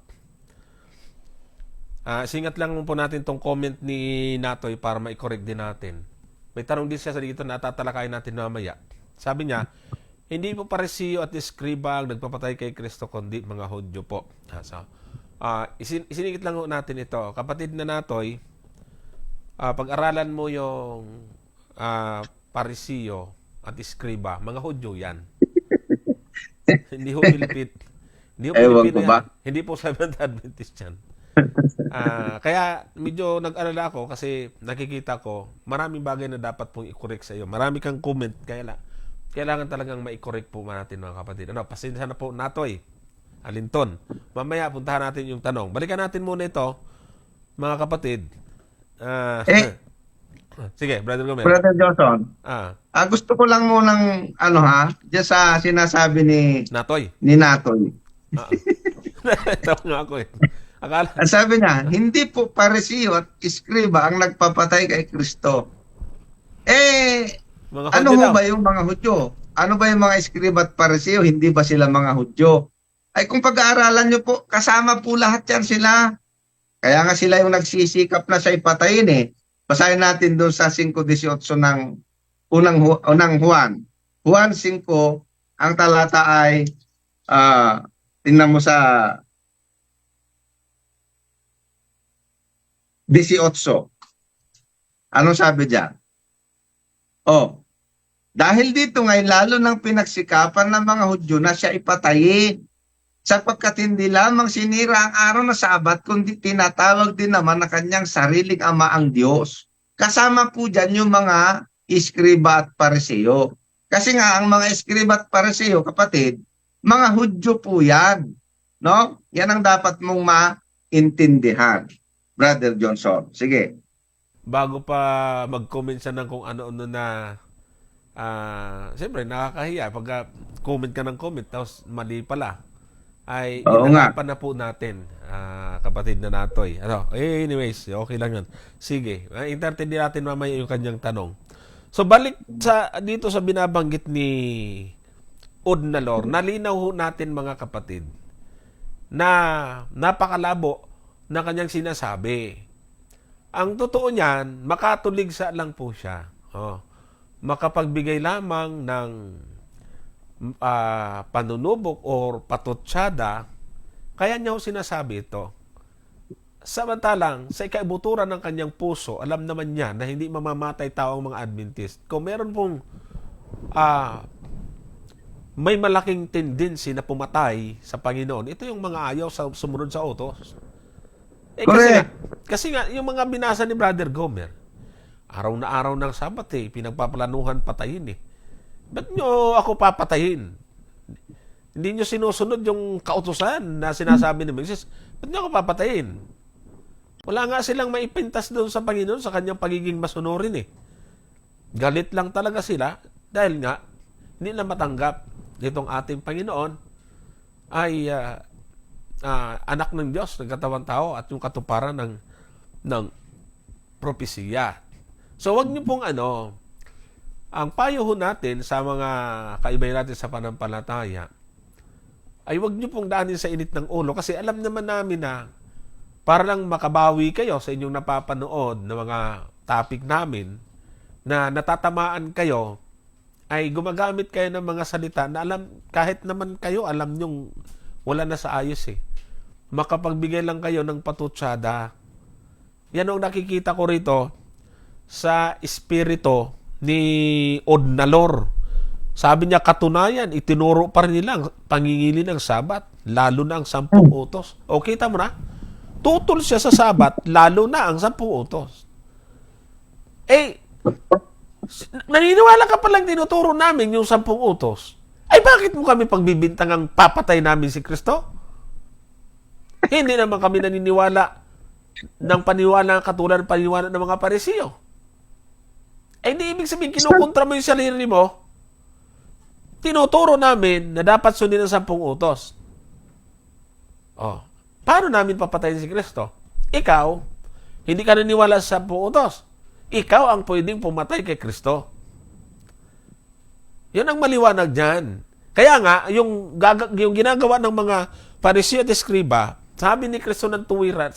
Singat lang po natin tong comment ni Natoy para ma-correct din natin. May tanong din siya sa dito na tatalakayin natin mamaya. Sabi niya, hindi po Parisiyo at Eskriba ang nagpapatay kay Kristo, kundi mga Hudyo po. Isinigit lang ho natin ito. Kapatid na Natoy, pag-aralan mo yung Parisiyo at Eskriba, mga Hudyo yan. Hindi ho Pilipino. Hindi ho Pilipino yan. Hindi po Seventh Adventist yan. Kaya medyo nag-alala ako kasi nakikita ko maraming bagay na dapat pong i-correct sa iyo. Marami kang comment, kaya kailangan talagang ma-correct po natin mga kapatid. Pasensya na po Natoy, Alinton. Mamaya puntahan natin yung tanong. Balikan natin muna ito mga kapatid. Sige, Brother Gomez. Brother Johnson. Gusto ko lang munang diyan sa sinasabi ni Natoy. Ito nga ako eh. Ang sabi niya, hindi po Parisiyo at Eskriba ang nagpapatay kay Kristo. Ano ba yung mga Hudyo? Ano ba yung mga Eskriba at Parisiyo? Hindi ba sila mga Hudyo? Ay kung pag-aaralan nyo po, kasama po lahat yan sila. Kaya nga sila yung nagsisikap na siya ipatayin eh. Basahin natin doon sa 5:18 ng unang Juan. Juan 5, ang talata ay, tingnan mo sa 18. Anong sabi diyan? Dahil dito ngayon lalo nang pinagsikapan ng mga Hudyo na siya ipatayin, sapagkat hindi lamang sinira ang araw na Sabat, kundi tinatawag din naman na kanyang sariling ama ang Diyos. Kasama po dyan yung mga Eskriba at Parisiyo. Kasi nga ang mga Eskriba at Parisiyo, kapatid, mga Hudyo po yan. No? Yan ang dapat mong maintindihan. Brother Johnson. Sige. Bago pa mag-comment siya ng kung ano-ano na siyempre nakakahiya pag comment ka ng comment tapos mali pala ay inalapan na po natin kapatid na Natoy. Anyways, okay lang yan. Sige, entertain din natin mamaya yung kanyang tanong. So balik dito sa binabanggit ni Odnalor, nalinaw ho natin mga kapatid na napakalabo na kanyang sinasabi. Ang totoo niyan, makatuligsa lang po siya. Makapagbigay lamang ng panunubok or patutsada, kaya niya ho sinasabi ito. Samantalang, sa ikaibuturan ng kanyang puso, alam naman niya na hindi mamamatay tao ang mga Adventist. Kung meron pong may malaking tendency na pumatay sa Panginoon, ito yung mga ayaw sumunod sa utos. Kasi nga, yung mga binasa ni Brother Gomer, araw na araw ng Sabat pinagpaplanuhan patayin Ba't nyo ako papatayin? Hindi nyo sinusunod yung kautusan na sinasabi ni Moses. Ba't nyo ako papatayin? Wala nga silang maipintas doon sa Panginoon sa kanyang pagiging masunurin Galit lang talaga sila dahil nga hindi na matanggap nitong ating Panginoon ay anak ng Diyos, nagkatawang tao at yung katuparan ng propesiya. So wag niyo pong ang payo ho natin sa mga kaibay natin sa panampalataya ay wag niyo pong daanin sa init ng ulo kasi alam naman namin na para lang makabawi kayo sa inyong napapanood na mga topic namin na natatamaan kayo ay gumagamit kayo ng mga salita na kahit naman kayo alam nyong wala na sa ayos makapagbigay lang kayo ng patutsada. Yan ang nakikita ko rito sa espiritu ni Odnalor. Sabi niya, katunayan, itinuro pa rin nila ang pangingili ng Sabat, lalo na ang 10 utos. O, kita mo na? tutol siya sa Sabat, lalo na ang 10 utos. Eh, naniniwala ka palang tinuturo namin yung 10 utos. Ay bakit mo kami pagbibintangang papatay namin si Kristo? Hindi naman kami naniniwala ng paniwala katulad ng paniwala ng mga Parisiyo. Eh di ibig sabihin, kinukontra mo yung sarili mo. Tinuturo namin na dapat sundin ang 10 utos. Oh, paano namin papatayin si Kristo? Ikaw, hindi ka naniniwala sa 10 utos. Ikaw ang pwedeng pumatay kay Kristo. Yun ang maliwanag dyan. Kaya nga, yung ginagawa ng mga Pariseo at Eskriba, sabi ni Kristo ng tuwiran.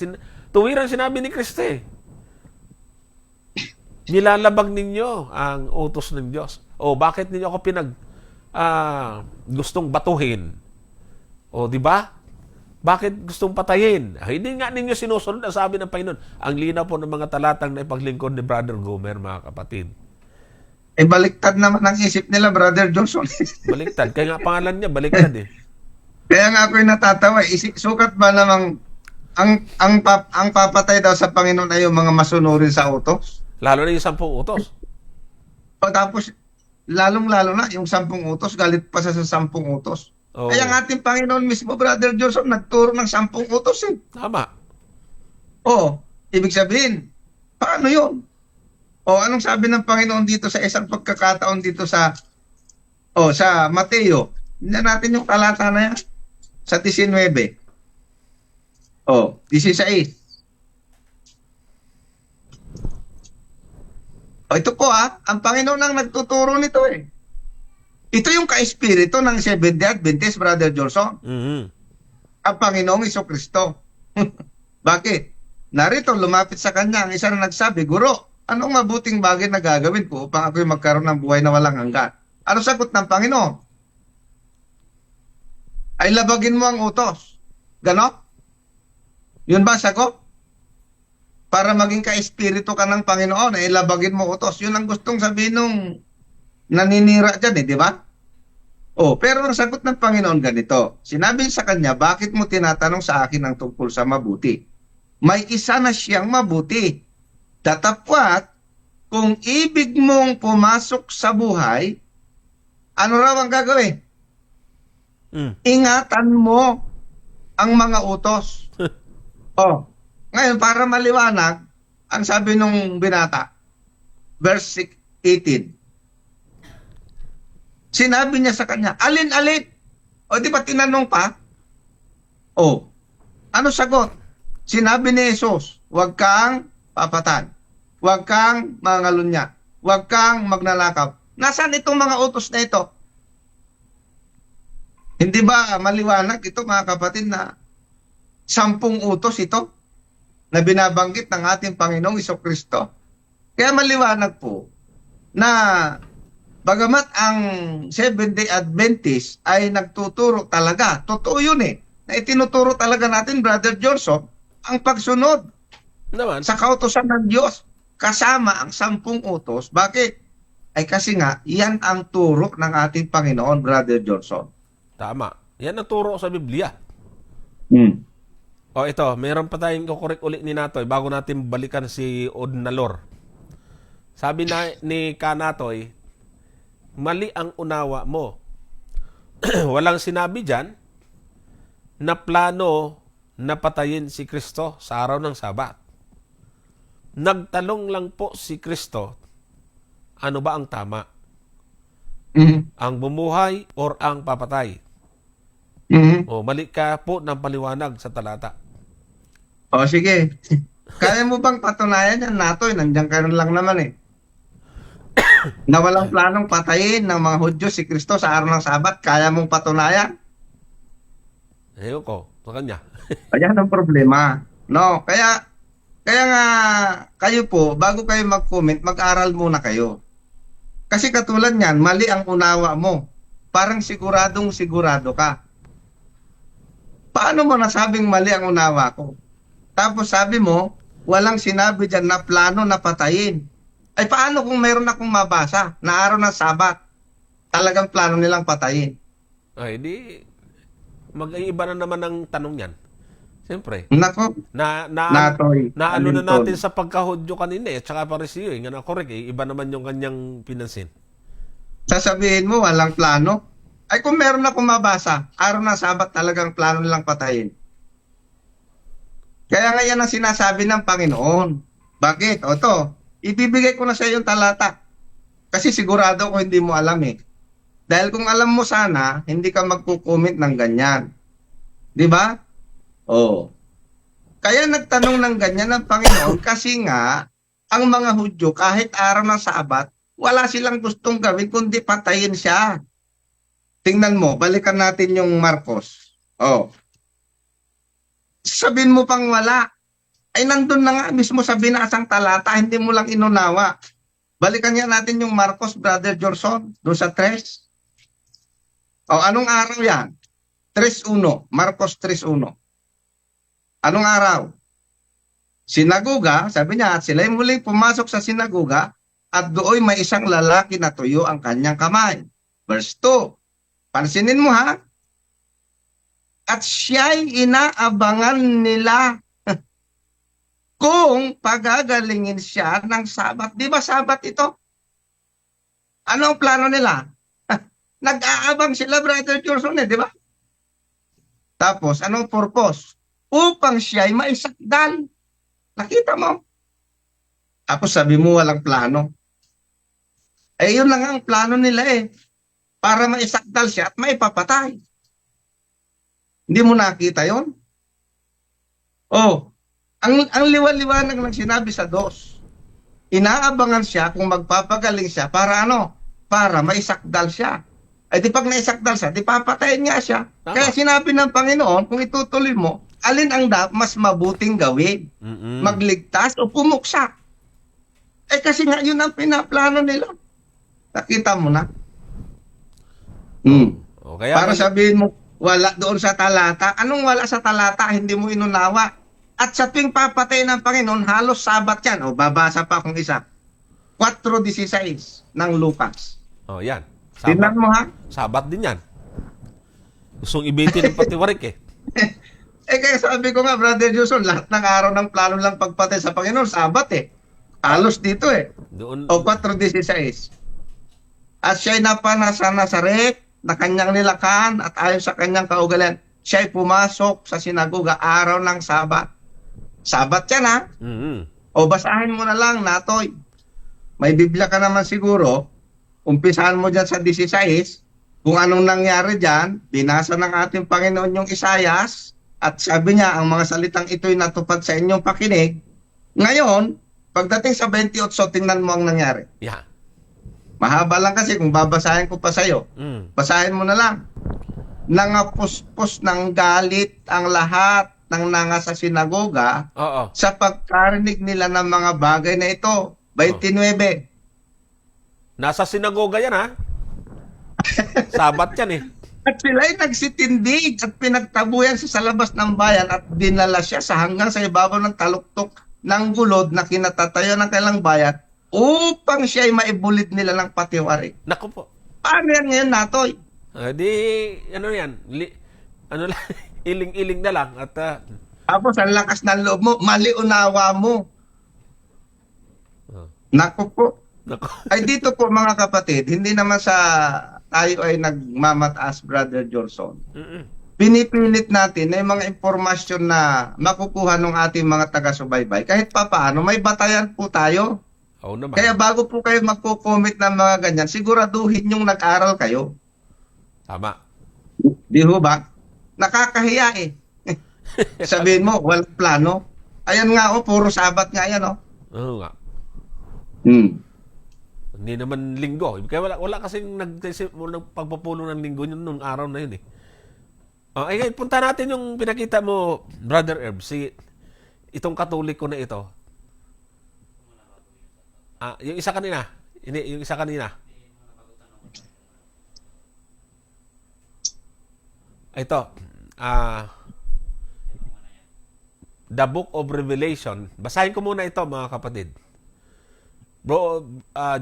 Tuwiran sinabi ni Kristo eh. Nilalabag ninyo ang utos ng Diyos. O bakit ninyo ako gustong batuhin? O di ba? Bakit gustong patayin? Hindi nga ninyo sinusunod ang sabi ng Panginoon. Ang linaw po ng mga talatang na ipaglingkod ni Brother Gomer, mga kapatid. Eh, baliktad naman ang isip nila, Brother Johnson. Baliktad. Kaya nga pangalan niya, baliktad eh. Kaya nga ako'y natatawa. Sukat ba namang ang papatay daw sa Panginoon ay yung mga masunurin sa utos? Lalo na yung 10 utos. O tapos, lalong-lalo na, yung 10 utos, galit pa sa 10 utos. Oo. Kaya ang ating Panginoon mismo, Brother Johnson, nagturo ng 10 utos eh. Tama. Oo, ibig sabihin, paano yun? O anong sabi ng Panginoon dito sa isang pagkakataon dito sa Mateo? Hindi natin yung talata na yan. Sa 19. O, 16. O, ito po ang Panginoon ang nagtuturo nito eh. Ito yung ka-espiritu ng Seventh-day Adventist, Brother Johnson. Mhm. Ang Panginoong Jesucristo. Bakit? Narito, lumapit sa kanya ang isa na nagsabi, Guro, anong mabuting bagay na gagawin ko upang ako'y magkaroon ng buhay na walang hanggan? Ano sagot ng Panginoon? Ay labagin mo ang utos. Ganon? Yun ba sagot? Para maging ka-espiritu ka ng Panginoon, ay labagin mo utos. Yun ang gustong sabihin nung naninira dyan di ba? Pero ang sagot ng Panginoon ganito. Sinabi sa kanya, bakit mo tinatanong sa akin ang tungkol sa mabuti? May isa na siyang mabuti. Datapwat, kung ibig mong pumasok sa buhay, ano raw ang gagawin? Ingatan mo ang mga utos. Ngayon, para maliwanag, ang sabi nung binata, verse 18, sinabi niya sa kanya, alin-alin? Di ba tinanong pa? Ano sagot? Sinabi ni Jesus, huwag kang papatan. Huwag kang mangalunya. Huwag kang magnanakaw. Nasaan itong mga utos na ito? Hindi ba maliwanag ito, mga kapatid, na 10 utos ito na binabanggit ng ating Panginoong Jesucristo? Kaya maliwanag po na bagamat ang Seventh-day Adventist ay nagtuturo talaga, totoo yun na itinuturo talaga natin, Brother Johnson, ang pagsunod Naman. sa kautusan ng Diyos kasama ang 10 utos. Bakit? Ay kasi nga, yan ang turo ng ating Panginoon, Brother Johnson. Tama. Yan ang turo sa Biblia. Ito, meron pa tayong kukorek ulit ni Natoy bago natin balikan si Odnalor. Sabi ni Kanatoy, mali ang unawa mo. Walang sinabi dyan na plano na patayin si Kristo sa araw ng Sabat. Nagtanong lang po si Kristo, ano ba ang tama? Ang bumuhay or ang papatay? Mali ka po ng paliwanag sa talata. Sige. Kaya mo bang patunayan yan, Natoy? Nandiyan ka lang naman na walang planong patayin ng mga Hudyo si Kristo sa araw ng Sabat. Kaya mong patunayan? Ayoko, sa kanya. Ayan ang problema. No, kaya nga kayo po, bago kayo mag-comment, mag-aral muna kayo. Kasi katulad niyan, mali ang unawa mo. Parang siguradong sigurado ka. Paano mo nasabing mali ang unawa ko? Tapos sabi mo, walang sinabi dyan na plano na patayin. Ay paano kung mayroon akong mabasa na araw ng Sabat, talagang plano nilang patayin? Ay, di mag-iiba na naman ang tanong yan. Siyempre. Nako, Natoy, Naano na Alinton. natin sa pagkahudyo kanina at saka parisiyo nga na correct iba naman yung kanyang pinansin. Sasabihin mo walang plano? Ay kung meron na mabasa, araw na Sabat talagang plano nilang patayin. Kaya nga yan ang sinasabi ng Panginoon. Bakit? O to, ibibigay ko na sa iyo yung talata. Kasi sigurado ko hindi mo alam eh. Dahil kung alam mo sana, hindi ka magko-comment ng ganyan. Di ba? Oh. Kaya nagtanong ng ganyan ng Panginoon kasi nga, ang mga Hudyo kahit araw ng Sabat, wala silang gustong gawin kundi patayin siya. Tingnan mo, balikan natin yung Marcos. Oh. Sabihin mo pang wala. Ay nandun na nga mismo sa binasang talata, hindi mo lang inunawa. Balikan niya natin yung Marcos, Brother Jorson, doon sa 3. O, anong araw yan? 3:1, Marcos 3:1. Anong araw? Sinagoga, sabi niya, at sila'y muling pumasok sa sinagoga at doon may isang lalaki na tuyo ang kanyang kamay. Verse 2. Pansinin mo ha. At siya'y inaabangan nila kung pagagalingin siya ng Sabat. Di ba Sabat ito? Ano ang plano nila? Nag-aabang sila, Brother Jorson, di ba? Tapos, anong purpose? Upang siya'y maisakdal. Nakita mo? Tapos sabi mo walang plano. Eh, yun lang ang plano nila eh. Para maisakdal siya at maipapatay. Hindi mo nakita yon? Oh, ang liwan-liwanag ng sinabi sa 2. Inaabangan siya kung magpapagaling siya para ano? Para maisakdal siya. Ay di pag naisakdal siya, di papatayin nga siya. Tama. Kaya sinabi ng Panginoon, kung itutuloy mo, alin ang mas mabuting gawin? Magligtas o pumuksa? Eh kasi nga yun ang pinaplano nila. Nakita mo na? O kaya Para sabihin mo, wala doon sa talata. Anong wala sa talata? Hindi mo inunawa. At sa tuwing papatay ng Panginoon, halos Sabat yan. O babasa pa akong isa. 4:16 ng Lucas. Oh, yan. Tingnan mo ha. Sabat din yan. Gustong ibitin ng patiwarik eh. Eh kaya sabi ko nga, Brother Joson, lahat ng araw ng plano lang pagpatay sa Panginoon, Sabat eh. Halos dito eh. Doon O 4:16. At siya'y napanasa Nazaret na kanyang nilakan at ayon sa kanyang kaugalian, siya'y pumasok sa sinagoga araw ng Sabat. Sabat yan ha. O basahin mo na lang, Natoy. May Biblia ka naman siguro. Umpisahan mo dyan sa 16. Kung anong nangyari dyan, binasa ng ating Panginoon yung Isayas at sabi niya, ang mga salitang ito'y natupad sa inyong pakinig. Ngayon, pagdating sa 28, tingnan mo ang nangyari. Yeah. Mahaba lang kasi kung babasahin ko pa sa'yo. Basahin mo na lang. Nangapuspos ng galit ang lahat ng nanga sa sinagoga Oo. sa pagkarinig nila ng mga bagay na ito. 29. Nasa sinagoga yan ha. Sabat yan eh. At sila'y nagsitindig at pinagtabuyan sa labas ng bayan at dinala siya sa hanggang sa ibabaw ng taluktok ng gulod na kinatatayo ng kailang bayan upang siya'y maibulid nila ng patiwari. Naku po. Paano yan ngayon, Natoy? Di, ano yan? Ano lang, iling-iling na lang. At, Tapos ang lakas ng loob mo, maliunawa mo. Naku po. naku. Ay dito po mga kapatid, hindi naman sa tayo ay nagmamataas, Brother Jorson. Pinipilit natin na yung mga impormasyon na makukuha ng ating mga taga-subaybay. Kahit pa paano, may batayan po tayo. Oo naman. Kaya bago po kayo magko-comment ng mga ganyan, siguraduhin yung nag-aral kayo. Tama. Di ho ba? Nakakahiya eh. Sabihin mo, walang plano. Ayan nga puro Sabat nga yan Oo nga. Hindi naman linggo. Kaya wala kasing pagpapulo ng linggo yun nung araw na yun eh. Ay, punta natin yung pinakita mo, Brother Herb, itong Katoliko na ito. Yung isa kanina. Yung isa kanina. Ito. The Book of Revelation. Basahin ko muna ito, mga kapatid. Bro,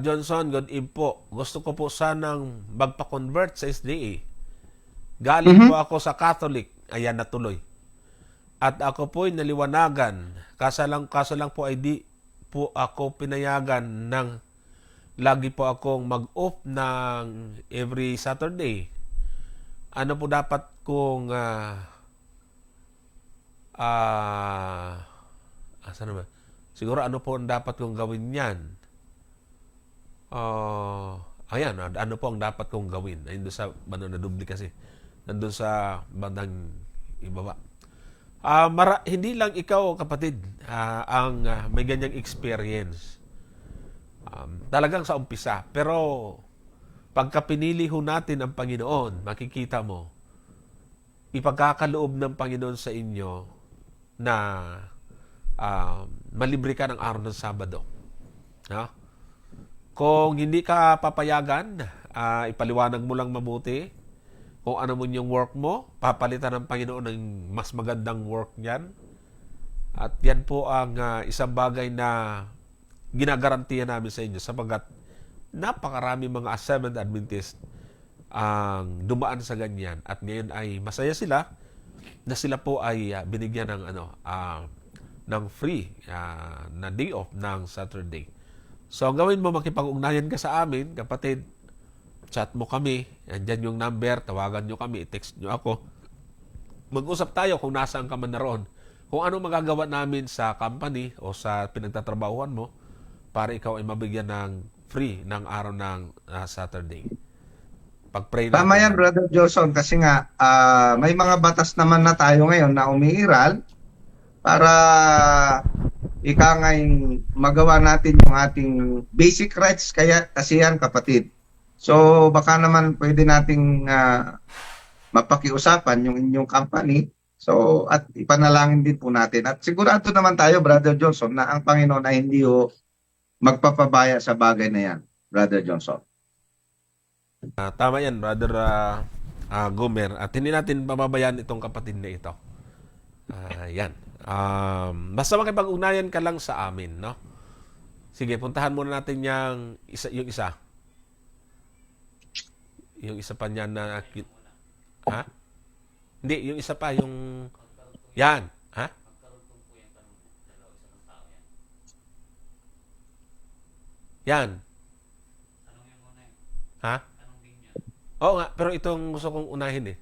Johnson, good eve po. Gusto ko po sanang magpa-convert sa SDA. Galing po ako sa Catholic. Ayan, natuloy. at ako po'y naliwanagan. Kaso lang po ay di po ako pinayagan ng lagi po akong mag-off ng every Saturday. Ano po dapat kong asa naman? Siguro ano po ang dapat kong gawin yan? Ayan, ano po ang dapat kong gawin? Ayun doon sa bandang nadubli kasi. Nandun sa bandang ibaba. Hindi lang ikaw, kapatid, ang may ganyang experience. Talagang sa umpisa. Pero pagka pinili ho natin ang Panginoon, makikita mo, ipagkakaloob ng Panginoon sa inyo na malibre ka ng araw ng Sabado. No? Kung hindi ka papayagan, ipaliwanag mo lang mabuti kung ano mo yung work mo, papalitan ng Panginoon ng mas magandang work niyan. At yan po ang isang bagay na ginagarantiya namin sa inyo sapagkat napakarami mga Seventh Adventist ang dumaan sa ganyan at ngayon ay masaya sila na sila po ay binigyan ng ng free na day off ng Saturday. So ang gawin mo, makipag-ugnayan ka sa amin, kapatid, chat mo kami, andyan yung number, tawagan nyo kami, i-text nyo ako. Mag-usap tayo kung nasaan ka man naroon. Kung ano magagawa namin sa company o sa pinagtatrabahuan mo para ikaw ay mabigyan ng free ng araw ng Saturday. Pag-pray natin. Tama yan, Brother Johnson, kasi nga may mga batas naman na tayo ngayon na umiiral para ngay magawa natin yung ating basic rights kasi yan, kapatid. So baka naman pwede nating mapakiusapan yung inyong company. So at ipanalangin din po natin. At sigurado naman tayo, Brother Johnson, na ang Panginoon ay hindi magpapabaya sa bagay na yan, Brother Johnson. Tama yan, Brother Gomer. At hindi natin pababayaan itong kapatid na ito. Yan. Basta makipag-ugnayan ka lang sa amin, no? Sige, puntahan muna natin yung isa. Yung isa pa niyan na... Ha? Hindi, yung isa pa, yung... Yan. Ha? Yan. Ha? Oo nga, pero itong gusto kong unahin eh.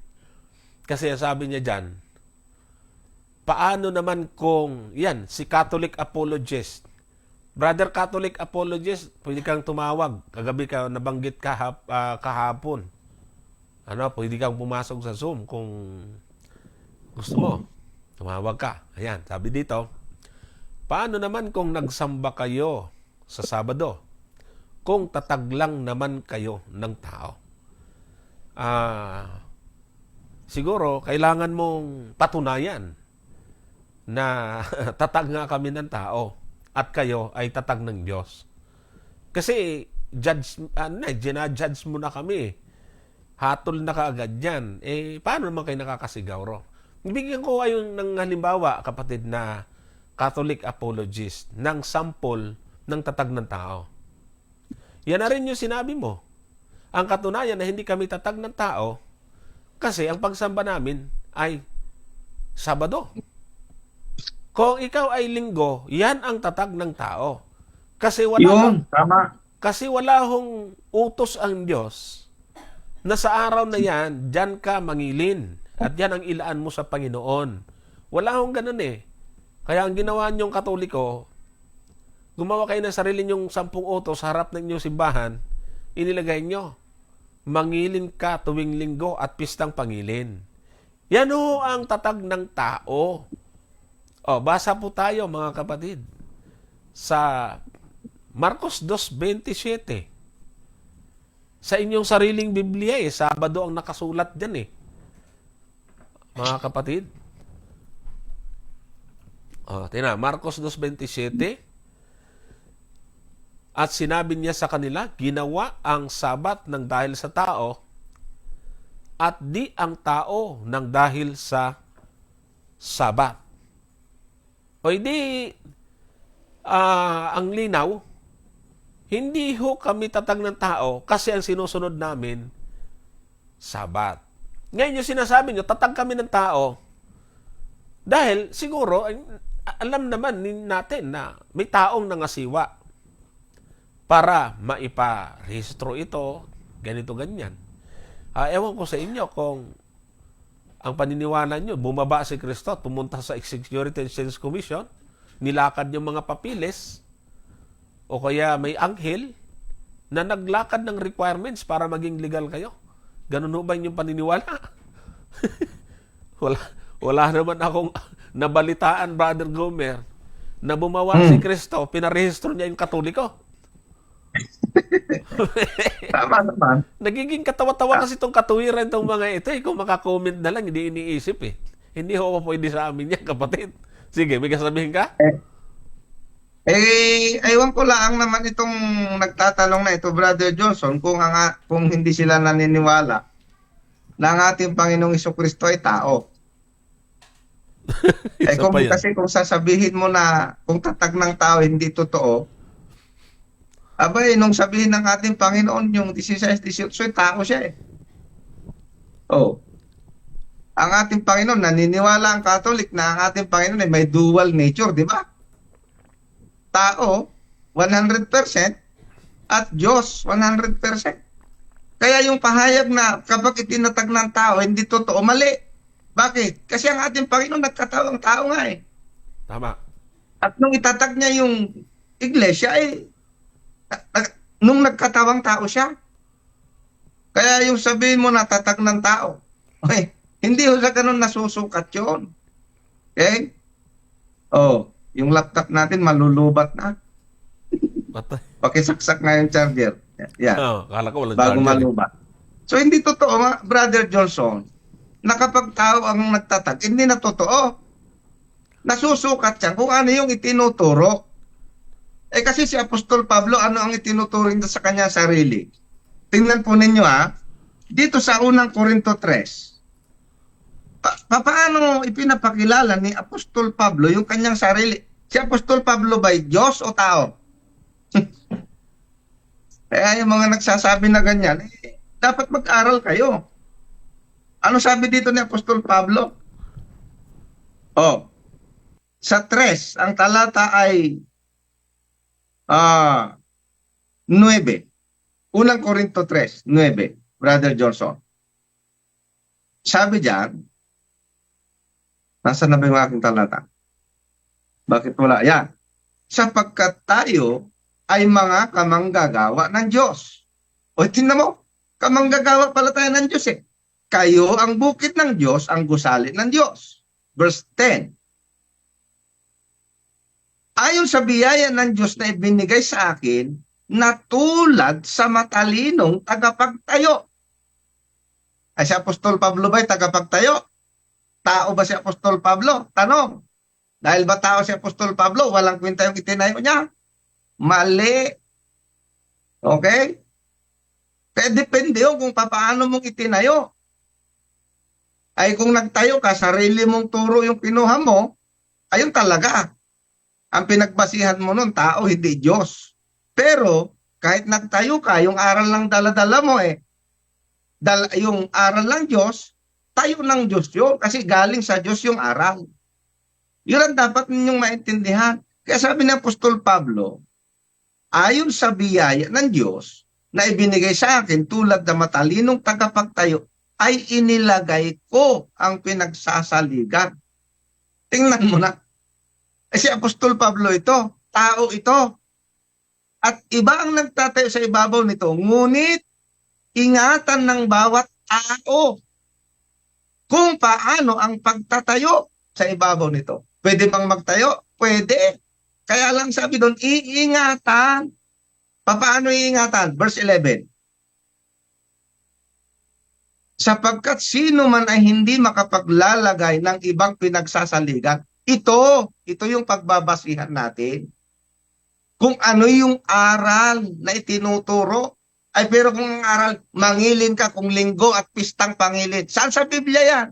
Kasi sabi niya dyan, paano naman kung, yan, si Catholic Apologist. Brother Catholic Apologist, pwede kang tumawag. Kagabi ka, nabanggit kahapon. Pwede kang pumasok sa Zoom kung gusto mo. Tumawag ka. Ayan, sabi dito, paano naman kung nagsamba kayo sa Sabado? Kung tatag lang naman kayo ng tao. Siguro, kailangan mong patunayan na tatag nga kami ng tao at kayo ay tatag ng Diyos. Kasi, ginajudge mo na kami. Hatol na kaagad yan. Paano naman kayo nakakasigaw ro? Bigyan ko kayo ng halimbawa, kapatid, na Catholic Apologist ng sample ng tatag ng tao. Yan na rin yung sinabi mo. Ang katunayan na hindi kami tatag ng tao kasi ang pagsamba namin ay Sabado. Kung ikaw ay Linggo, yan ang tatag ng tao. Kasi wala hong utos ang Diyos na sa araw na yan, dyan ka mangilin at yan ang ilaan mo sa Panginoon. Wala hong ganun eh. Kaya ang ginawa niyong Katoliko, gumawa kayo ng sarili niyong 10 utos sa harap ng inyong simbahan, inilagay niyo, mangilin ka tuwing Linggo at pistang pangilin. Yan ho ang tatag ng tao. Basa po tayo mga kapatid sa Marcos 2:27. Sa inyong sariling Biblia Sabado ang nakasulat dyan mga kapatid. Tingnan, Marcos 2:27. At sinabi niya sa kanila, ginawa ang Sabat ng dahil sa tao at di ang tao ng dahil sa Sabat. Ang linaw, hindi ho kami tatag ng tao kasi ang sinusunod namin, Sabat. Ngayon yung sinasabi nyo, tatag kami ng tao Dahil siguro, alam naman natin na may taong nangasiwa para maiparehistro ito, ganito, ganyan. Ewan ko sa inyo kung ang paniniwala nyo, bumaba si Kristo, pumunta sa Security and Exchange Commission, nilakad yung mga papilis, o kaya may anghel na naglakad ng requirements para maging legal kayo. Ganun ba yung paniniwala? wala naman akong nabalitaan, Brother Gomer, na bumawa si Kristo, pinarehistro niya yung Katoliko. Tama naman. Nagiging katawa-tawa kasi itong katuwiran itong mga ito. Kung makakomment na lang, hindi iniisip eh. Hindi ho pwede sa amin yan, kapatid. Sige, may kasabihin ka? Ewan ko lang naman itong nagtatanong na ito, Brother Johnson, kung hindi sila naniniwala na ang ating Panginoong Jesucristo ay tao. Kung sasabihin mo na kung tatag ng tao hindi totoo, abay, nung sabihin ng ating Panginoon yung 16-18, tao siya eh. Oh. Ang ating Panginoon, naniniwala ang Catholic na ang ating Panginoon ay may dual nature, di ba? Tao, 100%, at Diyos, 100%. Kaya yung pahayag na kapag itinatag ng tao, hindi totoo, mali. Bakit? Kasi ang ating Panginoon nagkatawang tao nga eh. Tama. At nung itatag niya yung iglesia, nung nagkatawang tao siya. Kaya yung sabihin mo na tatag ng tao, hindi ho sa ganun nasusukat yun. Okay? Oh, yung laptop natin malulubat na. Patay. Pakisaksak nga yung charger. Yan. Kala ko walang Bago charger. malubat. So hindi totoo, Brother Johnson, na kapag tao ang nagtatag, hindi na totoo. Nasusukat yan kung ano yung itinuturo. Kasi si Apostol Pablo, ano ang itinuturing sa kanya sarili? Tingnan po ninyo dito sa unang Korinto 3. Paano ipinapakilala ni Apostol Pablo yung kanyang sarili? Si Apostol Pablo ba Diyos o tao? Kaya yung mga nagsasabi na ganyan, dapat mag-aral kayo. Ano sabi dito ni Apostol Pablo? Sa 3, ang talata ay 9. Unang Korinto 3, 9. Brother Johnson. Sabi diyan, nasa na ba yung aking talata? Bakit wala? Yan. Sapagkat tayo ay mga kamanggagawa ng Diyos. O tingnan mo, kamanggagawa pala tayo ng Diyos eh. Kayo ang bukid ng Diyos, ang gusali ng Diyos. Verse 10. Ayon sa biyaya ng Diyos na ibinigay sa akin, na tulad sa matalinong tagapagtayo. Ay si Apostol Pablo ba'y tagapagtayo? Tao ba si Apostol Pablo? Tanong. Dahil ba tao si Apostol Pablo? Walang kwenta yung itinayo niya? Mali. Okay? Kaya depende yun kung paano mong itinayo. Ay kung nagtayo ka, sarili mong turo yung pinuha mo, ayun talaga. Ang pinagbasihan mo nun, tao, hindi Diyos. Pero, kahit nagtayo ka, yung aral lang dala-dala mo yung aral ng Diyos, tayo ng Diyos yun. Kasi galing sa Diyos yung aral. Yun ang dapat ninyong maintindihan. Kaya sabi ng Apostol Pablo, ayon sa biyaya ng Diyos, na ibinigay sa akin tulad na matalinong tagapagtayo, ay inilagay ko ang pinagsasaligan. Tingnan mo na. Si Apostol Pablo ito, tao ito. At iba ang nagtatayo sa ibabaw nito. Ngunit, ingatan ng bawat tao kung paano ang pagtatayo sa ibabaw nito. Pwede bang magtayo? Pwede. Kaya lang sabi doon, iingatan. Paano iingatan? Verse 11. Sapagkat sino man ay hindi makapaglalagay ng ibang pinagsasaligan, ito yung pagbabasihan natin. Kung ano yung aral na itinuturo, pero kung ang aral, mangilin ka kung linggo at pistang pangilin. Saan sa Biblia yan?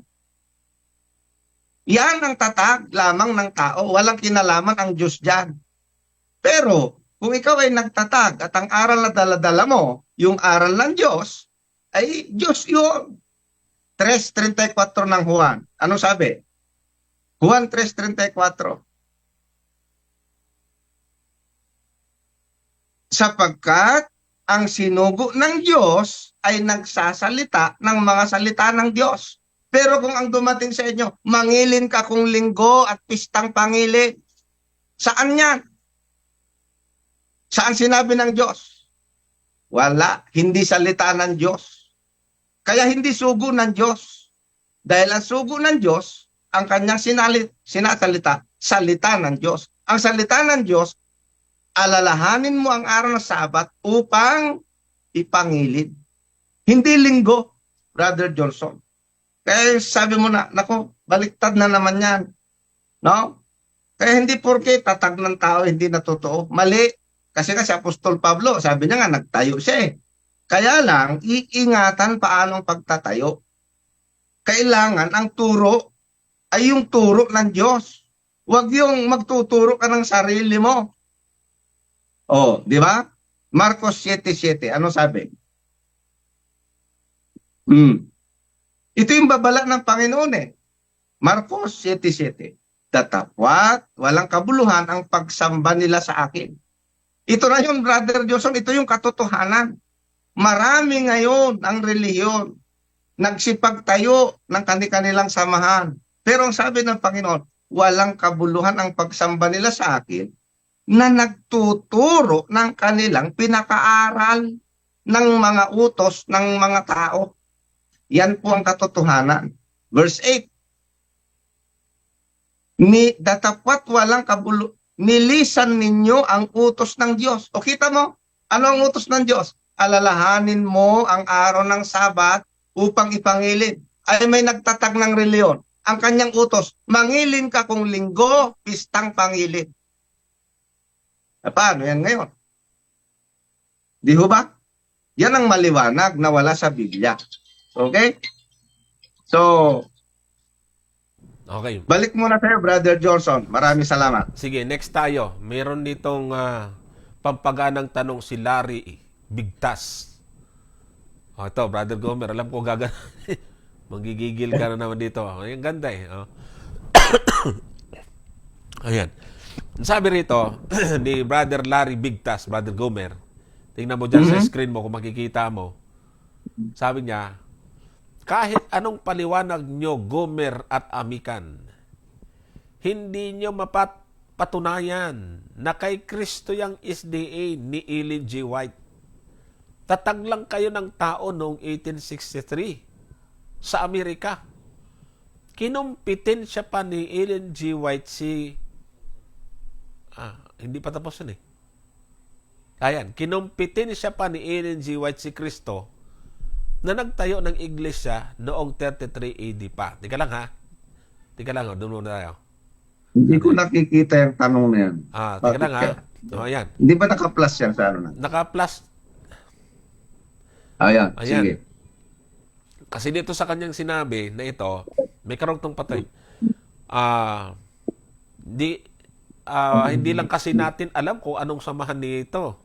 Yan ang tatag lamang ng tao. Walang kinalaman ang Diyos dyan. Pero, kung ikaw ay nagtatag at ang aral na dala-dala mo, yung aral ng Diyos, ay Diyos yun. 3:34 ng Juan. Ano sabi? Juan 3:34. Sapagkat ang sinugo ng Diyos ay nagsasalita ng mga salita ng Diyos. Pero kung ang dumating sa inyo, mangilin ka kung linggo at pistang pangilin, saan yan? Saan sinabi ng Diyos? Wala, hindi salita ng Diyos. Kaya hindi sugo ng Diyos. Dahil ang sugo ng Diyos, ang kanyang sinasalita, salita ng Diyos. Ang salita ng Diyos, alalahanin mo ang araw ng Sabat upang ipangilin. Hindi linggo, Brother Johnson. Kaya sabi mo na, nako, baliktad na naman yan. No? Kaya hindi porke tatag ng tao, hindi na totoo. Mali. Kasi si Apostol Pablo, sabi niya nga, nagtayo siya eh. Kaya lang, iingatan paanong pagtatayo. Kailangan ang turo ay yung turo ng Diyos. Huwag yung magtuturo ka ng sarili mo. Oh, di ba? Marcos 7:7, ano sabi? Ito yung babala ng Panginoon eh. Marcos 7:7. Datapwat, walang kabuluhan ang pagsamba nila sa akin. Ito na yun, Brother Johnson, ito yung katotohanan. Marami ngayon ang relihiyon. Nagsipagtayo ng kanilang samahan. Pero ang sabi ng Panginoon, walang kabuluhan ang pagsamba nila sa akin na nagtuturo ng kanilang pinakaaral ng mga utos ng mga tao. Yan po ang katotohanan. Verse 8. Datapwat walang nilisan ninyo ang utos ng Diyos. O kita mo, ano ang utos ng Diyos? Alalahanin mo ang araw ng Sabat upang ipangilin. Ay may nagtatag ng reliyon. Ang kanyang utos, mangilin ka kung linggo, pistang pangilin. Paano yan ngayon? Di ho ba? Yan ang maliwanag na wala sa Biblia. Okay? So, Okay. balik muna tayo, Brother Johnson. Maraming salamat. Sige, next tayo. Meron ditong pampaganang tanong si Larry Bigtas. Ito, Brother Gomer, alam ko gagan. Magigigil ka na naman dito. Ang ganda eh. Ayan. Sabi rito ni Brother Larry Bigtas, Brother Gomer, tingnan mo dyan sa screen mo kung makikita mo. Sabi niya, kahit anong paliwanag nyo, Gomer at Amikan, hindi nyo mapatunayan na kay Kristo yung SDA ni Ellen G. White. Tatag lang kayo ng tao noong 1863 sa Amerika. Kinumpitin siya pa ni Ellen G. White hindi pa tapos yun eh. Ayan, kinumpitin siya pa ni Ellen G. White si Kristo na nagtayo ng iglesia noong 33 AD pa. Tika lang ha. Tika lang, doon muna tayo. Hindi ko nakikita yung tanong na yan. Tika lang ha. Ayan. Hindi ba naka-plus yan sa ano na? Naka-plus. Ayan, Ayan. sige. Kasi dito sa kanyang sinabi na ito, may karugtong patay. Hindi lang kasi natin alam kung anong samahan nito.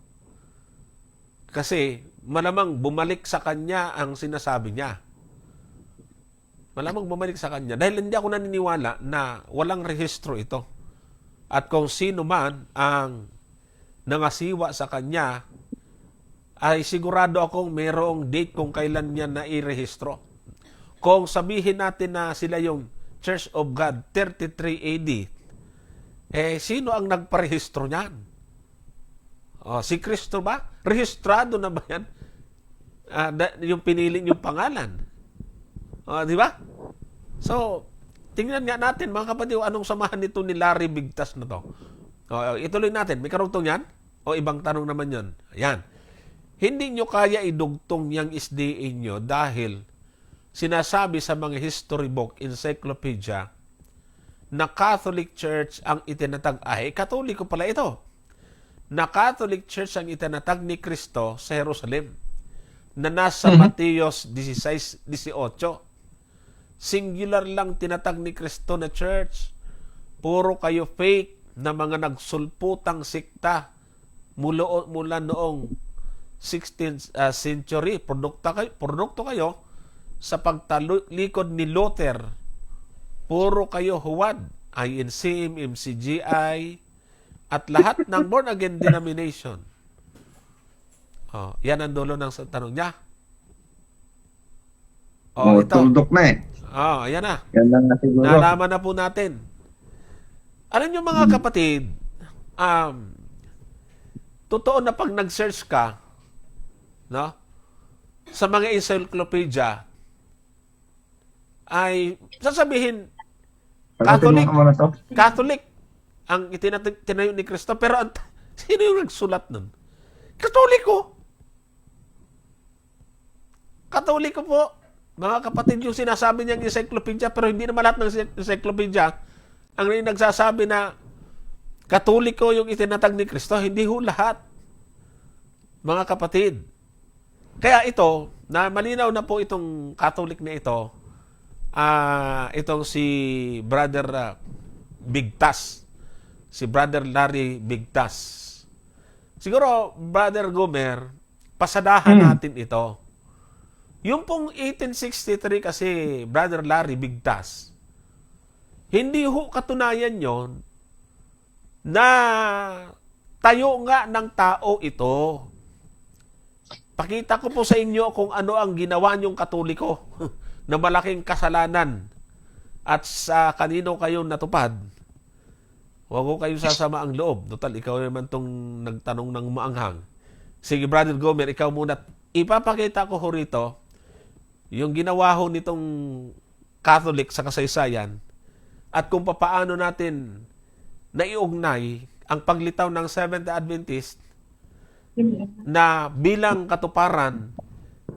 Kasi malamang bumalik sa kanya ang sinasabi niya. Malamang bumalik sa kanya. Dahil hindi ako naniniwala na walang rehistro ito. At kung sino man ang nangasiwa sa kanya, ay sigurado akong mayroong date kung kailan niya nairehistro. Kung sabihin natin na sila yung Church of God 33 AD, sino ang nagparehistro niyan? Si Kristo ba? Rehistrado na ba yan? Yung pinili yung pangalan. Di ba? So, tingnan nga natin, mga kapatid, anong samahan nito ni Larry Bigtas na to. Ituloy natin. May karugtong yan? O ibang tanong naman yun? Ayan. Hindi nyo kaya idugtong yung SDA nyo dahil sinasabi sa mga history book, encyclopedia, na Catholic Church ang itinatag. Katoliko pala ito. Na Catholic Church ang itinatag ni Kristo sa Jerusalem na nasa Mateos 16:18. Singular lang tinatag ni Kristo na church. Puro kayo fake na mga nagsulputang sikta mula noong 16th century. Produkto kayo sa pagtalikod ni Luther. Puro kayo huwad INC, MCGI, at lahat ng born again denomination. Yan ang dulo ng tanong niya. Ito. Tuldok na eh. Ayan na. Yan lang na siguro. Nalaman na po natin. Alam niyo mga kapatid, totoo na pag nag-search ka, no, sa mga encyclopedia, ay sasabihin, Pagkatin mo na to. Catholic ang tinayo ni Kristo. Pero sino yung nagsulat nun? Katoliko. Katoliko po. Mga kapatid, yung sinasabi niyang encyclopedia, pero hindi naman lahat ng encyclopedia ang nagsasabi na Katoliko yung itinatag ni Kristo. Hindi ho lahat. Mga kapatid. Kaya ito, na malinaw na po itong Catholic na ito, itong si Brother Bigtas. Si Brother Larry Bigtas. Siguro, Brother Gomer, pasadahan natin ito. Yung pong 1863 kasi, Brother Larry Bigtas, hindi ho katunayan yon na tayo nga ng tao ito. Pakita ko po sa inyo kung ano ang ginawa niyong Katoliko na malaking kasalanan at sa kanino kayo natupad. Huwag ko kayo sasama ang loob. Total, ikaw naman tong nagtanong ng maanghang. Sige, Brother Gomer, ikaw muna. Ipapakita ko ho rito yung ginawa ho nitong Catholic sa kasaysayan at kung papaano natin naiugnay ang paglitaw ng Seventh Adventist na bilang katuparan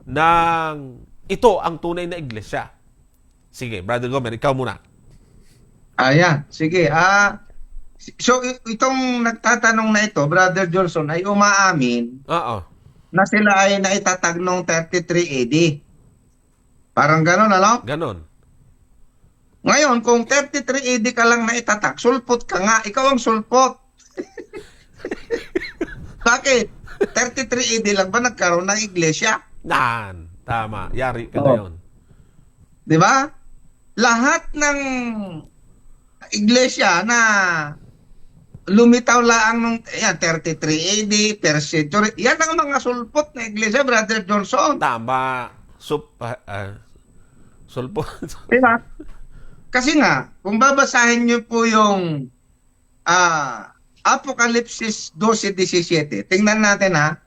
ng ito ang tunay na iglesia. Sige, Brother Gomer, ikaw muna. Ayan, sige. So, itong nagtatanong na ito, Brother Johnson, ay umaamin Oo. na sila ay naitatag noong 33 AD. Parang gano'n, ano? Ganon. Ngayon, kung 33 AD ka lang naitatag, sulpot ka nga. Ikaw ang sulpot. Bakit? 33 AD lang ba nagkaroon ng iglesia? Tama. Yari ka na yun. Di ba? Lahat ng iglesia na lumitaw laang nung 33 AD, first century, yan ang mga sulpot na iglesia, Brother Johnson. Tama. Sulpot. Diba? Kasi nga, kung babasahin niyo po yung Apokalipsis 12:17, tingnan natin ha.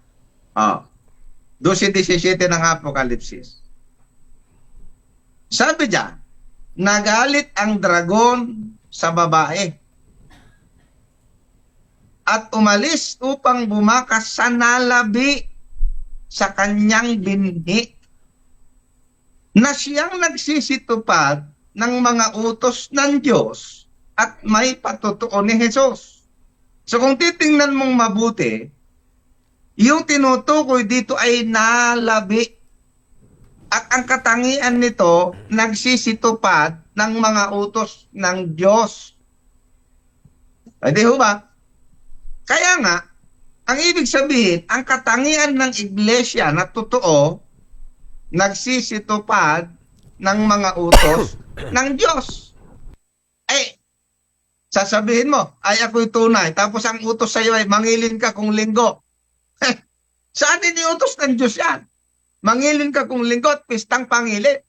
12:17 ng Apokalipsis. Sabi diyan, nagalit ang dragon sa babae at umalis upang bumakas sa nalabi sa kanyang binhi na siyang nagsisitupad ng mga utos ng Diyos at may patutuo ni Jesus. So kung titingnan mong mabuti, yung tinutukoy dito ay nalabi. At ang katangian nito, nagsisitupad ng mga utos ng Diyos. Pwede ho ba? Kaya nga, ang ibig sabihin, ang katangian ng iglesia na totoo, nagsisitupad ng mga utos ng Diyos. Ay, sasabihin mo, ay ako'y tunay, tapos ang utos sa iyo ay mangilin ka kung linggo. Saan iniutos ng Diyos yan? Mangilin ka kung linggo at pistang pangilin.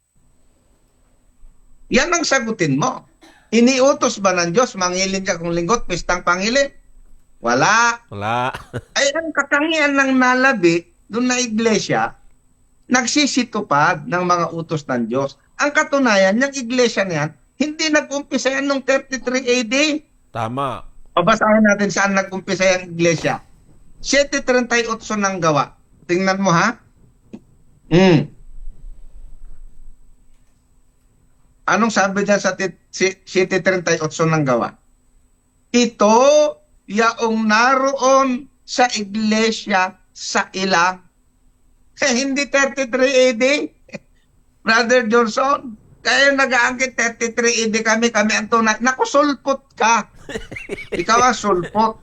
Yan ang sagutin mo. Iniutos ba ng Diyos mangilin ka kung linggo at pistang pangilin? Wala. Ay, ang katangian ng nalabi doon na iglesia, nagsisitupad ng mga utos ng Diyos. Ang katunayan, yung iglesia niyan, hindi nag-umpisa yan noong 33 AD. Tama. Pabasahin natin saan nag-umpisa yung iglesia. 7:38 ng gawa. Tingnan mo ha. Anong sabi niya sa 7:38 ng gawa? Ito yaong naroon sa iglesia sa ilang. Hindi 33 AD. Brother Johnson, kayo nag-aangkit 33 AD kami ang tunay. Naku, sulpot ka. Ikaw ang sulpot.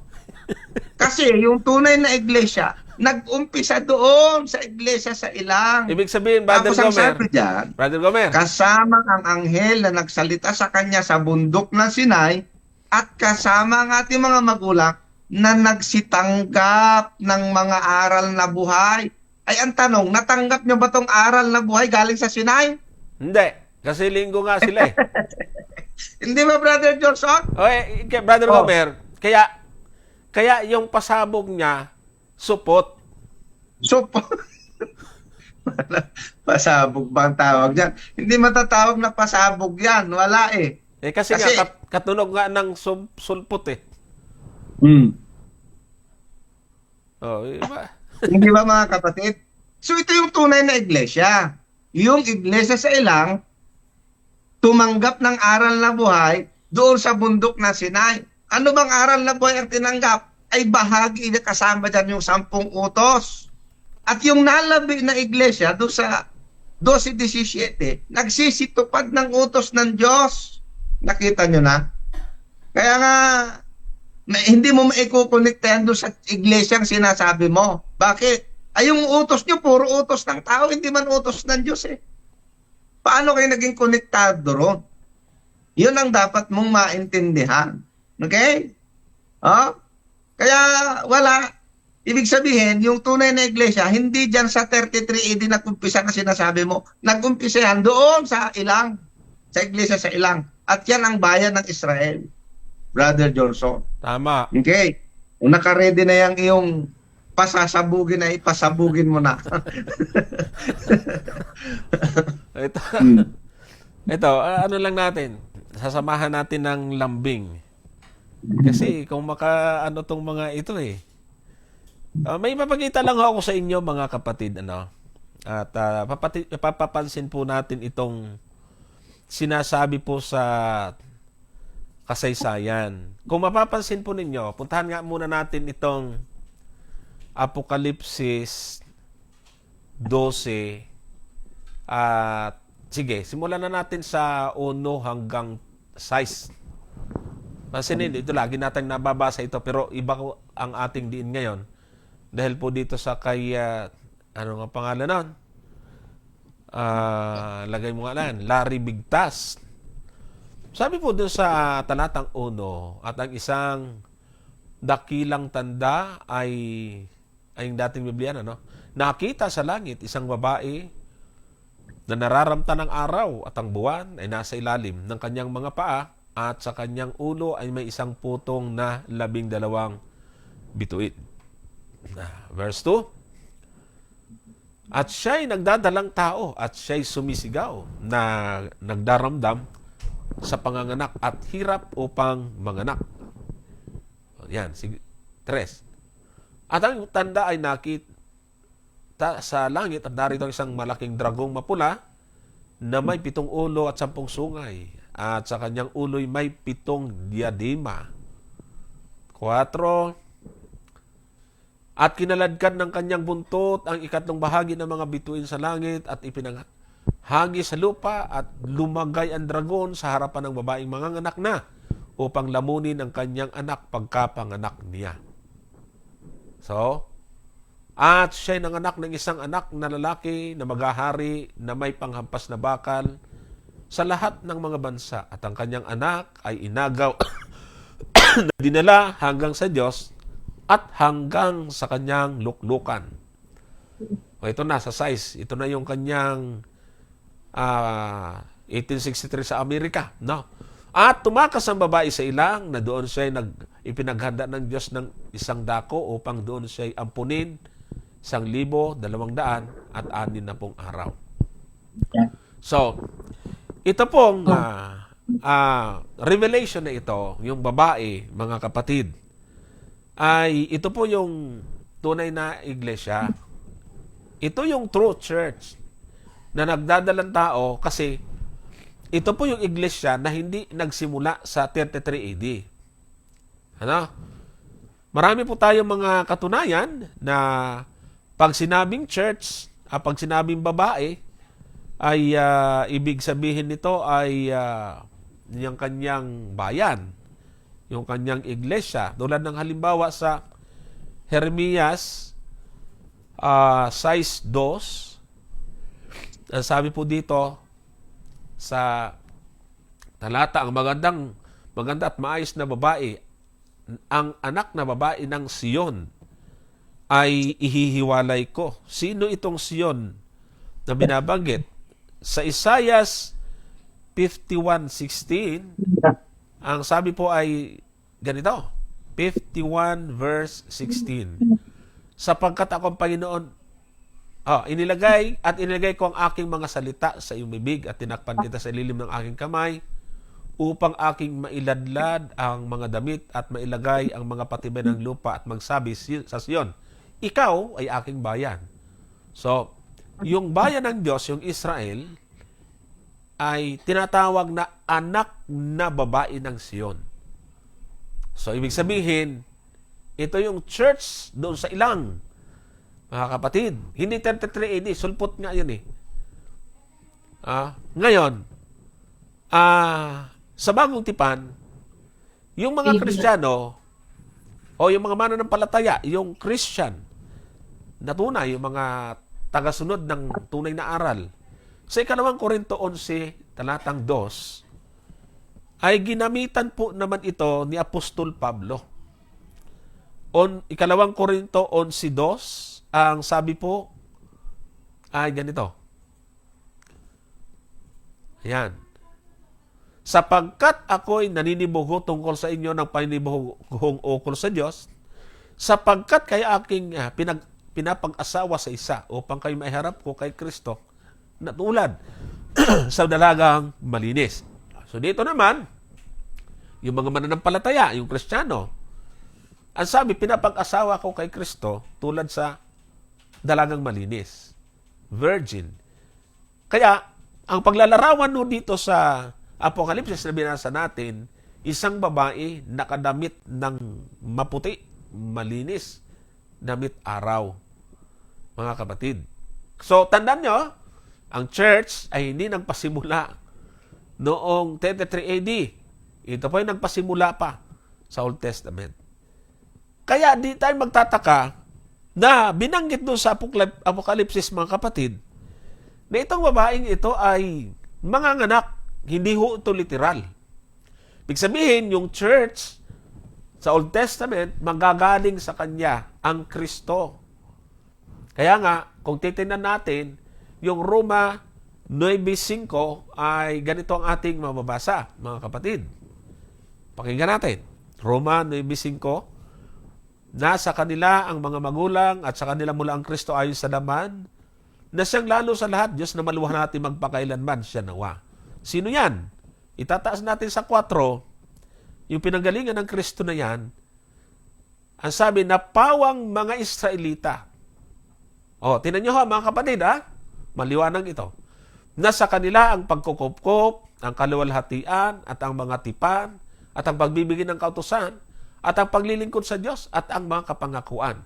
Kasi yung tunay na iglesia, nag-umpisa doon sa iglesia sa Ilang. Ibig sabihin, Brother Tapos ang Gomer, sabi diyan, Brother Gomer, kasama ang anghel na nagsalita sa kanya sa bundok ng Sinai at kasama ang ating mga magulang na nagsitanggap ng mga aral na buhay. Ay, ang tanong, natanggap niyo ba tong aral na buhay galing sa Sinai? hindi. Kasi linggo nga sila eh. Hindi ba, Brother Johnson? Okay, Brother Oh. Gomer, kaya yung pasabog niya, supot. So, pasabog ba ang tawag dyan? Hindi matatawag na pasabog yan. Wala eh. Kasi Kasi- nga, katunog nga ng sulpot eh. Oh, iba. Hindi ba mga kapatid? So ito yung tunay na iglesia. Yung iglesia sa Ilang, tumanggap ng aral na buhay doon sa bundok na Sinai. Ano bang aral na buhay ang tinanggap? Ay bahagi na kasama dyan yung 10 utos. At yung nalabi na iglesia doon sa 12:17, nagsisitupad ng utos ng Diyos. Nakita nyo na? Kaya nga, hindi mo maikukonekta yan doon sa iglesyang sinasabi mo. Bakit? Ay, yung utos nyo, puro utos ng tao, hindi man utos ng Diyos eh. Paano kayo naging konektado ron? Yun ang dapat mong maintindihan. Okay? Kaya wala. Ibig sabihin, yung tunay na iglesia, hindi dyan sa 33 AD nag-umpisa na sinasabi mo. Nag-umpisa yan doon sa Ilang. Sa iglesia sa Ilang. At yan ang bayan ng Israel. Brother Johnson. Tama. Okay. Kung naka-ready na yung iyong pasasabugin na ipasabugin mo na. Ito, ano lang natin, sasamahan natin ng lambing. Kasi kung ano tong mga ito eh. May mapakita lang ako sa inyo mga kapatid, ano. At papapansin po natin itong sinasabi po sa kasaysayan. Kung mapapansin po ninyo, puntahan nga muna natin itong Apokalipsis 12 at sige, simulan na natin sa 1 hanggang 6. Pansinin, ito lagi natin nababasa ito pero iba ko ang ating diin ngayon dahil po dito sa kay ano nga pangalan nun? Lagay mo nga lang, Larry Bigtas. Sabi po doon sa talatang 1 at ang isang dakilang tanda ay yung dating Biblia, no? Nakita sa langit isang babae na nararamta ng araw at ang buwan ay nasa ilalim ng kanyang mga paa at sa kanyang ulo ay may isang putong na 12 bituin. Verse 2. At siya'y nagdadalang tao at siya'y sumisigaw na nagdaramdam sa panganganak at hirap upang manganak. Yan, 3. At ang tanda ay nakita sa langit at narito isang malaking dragong mapula na may 7 ulo at 10 sungay at sa kanyang ulo'y may 7 diadema. 4. At kinaladkad ng kanyang buntot ang ikatlong bahagi ng mga bituin sa langit at ipinanghagi sa lupa at lumagay ang dragon sa harapan ng babaeng manganganak na upang lamunin ang kanyang anak pagkapanganak niya. So, at siya'y nanganak ng isang anak na lalaki na maghahari na may panghampas na bakal sa lahat ng mga bansa at ang kanyang anak ay inagaw na dinala hanggang sa Diyos at hanggang sa kanyang luklukan. O ito na sa size. Ito na yung kanyang 1863 sa Amerika. No? At tumakas ang babae sa ilang na doon siya ipinaghanda ng Diyos ng isang dako upang doon siya ampunin 1,260 araw. So, ito pong revelation na ito, yung babae, mga kapatid, ay ito po yung tunay na iglesia. Ito yung true church na nagdadalang tao kasi ito po yung iglesia na hindi nagsimula sa 33 AD. Ano? Marami po tayong mga katunayan na pag sinabing church, pag sinabing babae, ay ibig sabihin nito ay yung kanyang bayan, yung kanyang iglesia. Tulad ng halimbawa sa Jeremias size 2. Ang sabi po dito sa talata, ang maganda at maayos na babae, ang anak na babae ng Siyon ay ihihiwalay ko. Sino itong Siyon na binabanggit? Sa Isaias 51:16, ang sabi po ay ganito, 51 verse 16. Sapagkat ako ang Panginoon, inilagay ko ang aking mga salita sa iyong bibig at tinakpan kita sa lilim ng aking kamay upang aking mailadlad ang mga damit at mailagay ang mga patibay ng lupa at magsabi sa Siyon, ikaw ay aking bayan. So, yung bayan ng Diyos, yung Israel, ay tinatawag na anak na babae ng Siyon. So, ibig sabihin, ito yung church doon sa ilang, mga kapatid. Hindi 33 AD, sulpot nga yun eh. Ngayon, sa bagong tipan, yung mga Kristiyano, o yung mga mananampalataya, yung Christian, na tunay, yung mga tagasunod ng tunay na aral, sa 2 Korinto 11, talatang 2, ay ginamitan po naman ito ni Apostol Pablo. 2 Korinto 11:2, ang sabi po ay ganito. Ayan. Sapagkat ako'y naninibugo tungkol sa inyo ng paninibuhong ukol sa Diyos, sapagkat kaya aking pinapag-asawa sa isa upang kayo maiharap ko kay Kristo na tulad sa dalagang malinis. So dito naman, yung mga mananampalataya, yung Kristiyano, ang sabi, pinapag-asawa ko kay Kristo tulad sa dalagang malinis. Virgin. Kaya, ang paglalarawan no dito sa Apokalipsis na binasa natin, isang babae nakadamit ng maputi, malinis, damit araw. Mga kapatid. So, tandaan nyo, ang church ay hindi nagpasimula noong 33 AD. Ito po yung nagpasimula pa sa Old Testament. Kaya di tayo magtataka na binanggit doon sa Apokalipsis, mga kapatid, na itong babaeng ito ay manganganak, hindi ho ito literal. Ibig sabihin, yung church sa Old Testament, magagaling sa kanya ang Kristo. Kaya nga, kung titingnan natin, yung Roma 9:5 ay ganito ang ating mababasa, mga kapatid. Pakinggan natin. Roma 9:5, nasa kanila ang mga magulang at sa kanila mula ang Kristo ayon sa laman, na siyang lalo sa lahat, Diyos na maluwag natin magpakailanman, siya nawa. Sino yan? Itataas natin sa 4, yung pinanggalingan ng Kristo na yan, ang sabi, na pawang mga Israelita. Tinan nyo mga kapatid, maliwanag ito. Nasa kanila ang pagkukupkop, ang kaluwalhatian, at ang mga tipan, at ang pagbibigay ng kautusan, at ang paglilingkod sa Diyos, at ang mga kapangakuan.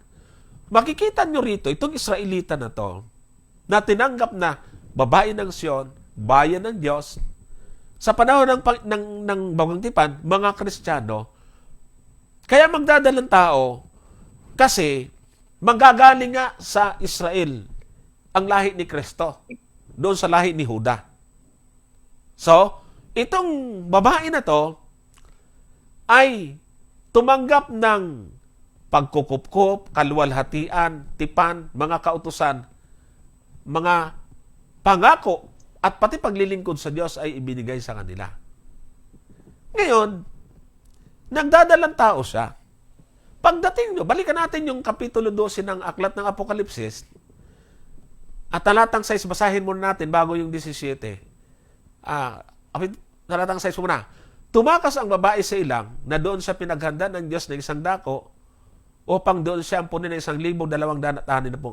Makikita nyo rito, itong Israelita na to, na tinanggap na babae ng Siyon, bayan ng Diyos, sa panahon ng bagong tipan, mga Kristiyano, kaya magdadalang tao, kasi manggagaling nga sa Israel ang lahi ni Kristo, doon sa lahi ni Juda. So, itong babae na to, ay tumanggap ng pagkukupkup, kaluwalhatian, tipan, mga kautusan, mga pangako, at pati paglilingkod sa Diyos ay ibinigay sa kanila. Ngayon, nagdadalang tao siya. Pagdating nyo, balikan natin yung Kapitulo 12 ng Aklat ng Apokalipsis, at talatang 6, basahin muna natin bago yung 17. Talatang 6 muna. Tumakas ang babae sa ilang na doon sa pinaghanda ng Diyos ng isang dako upang doon siya ampunin ng 1,240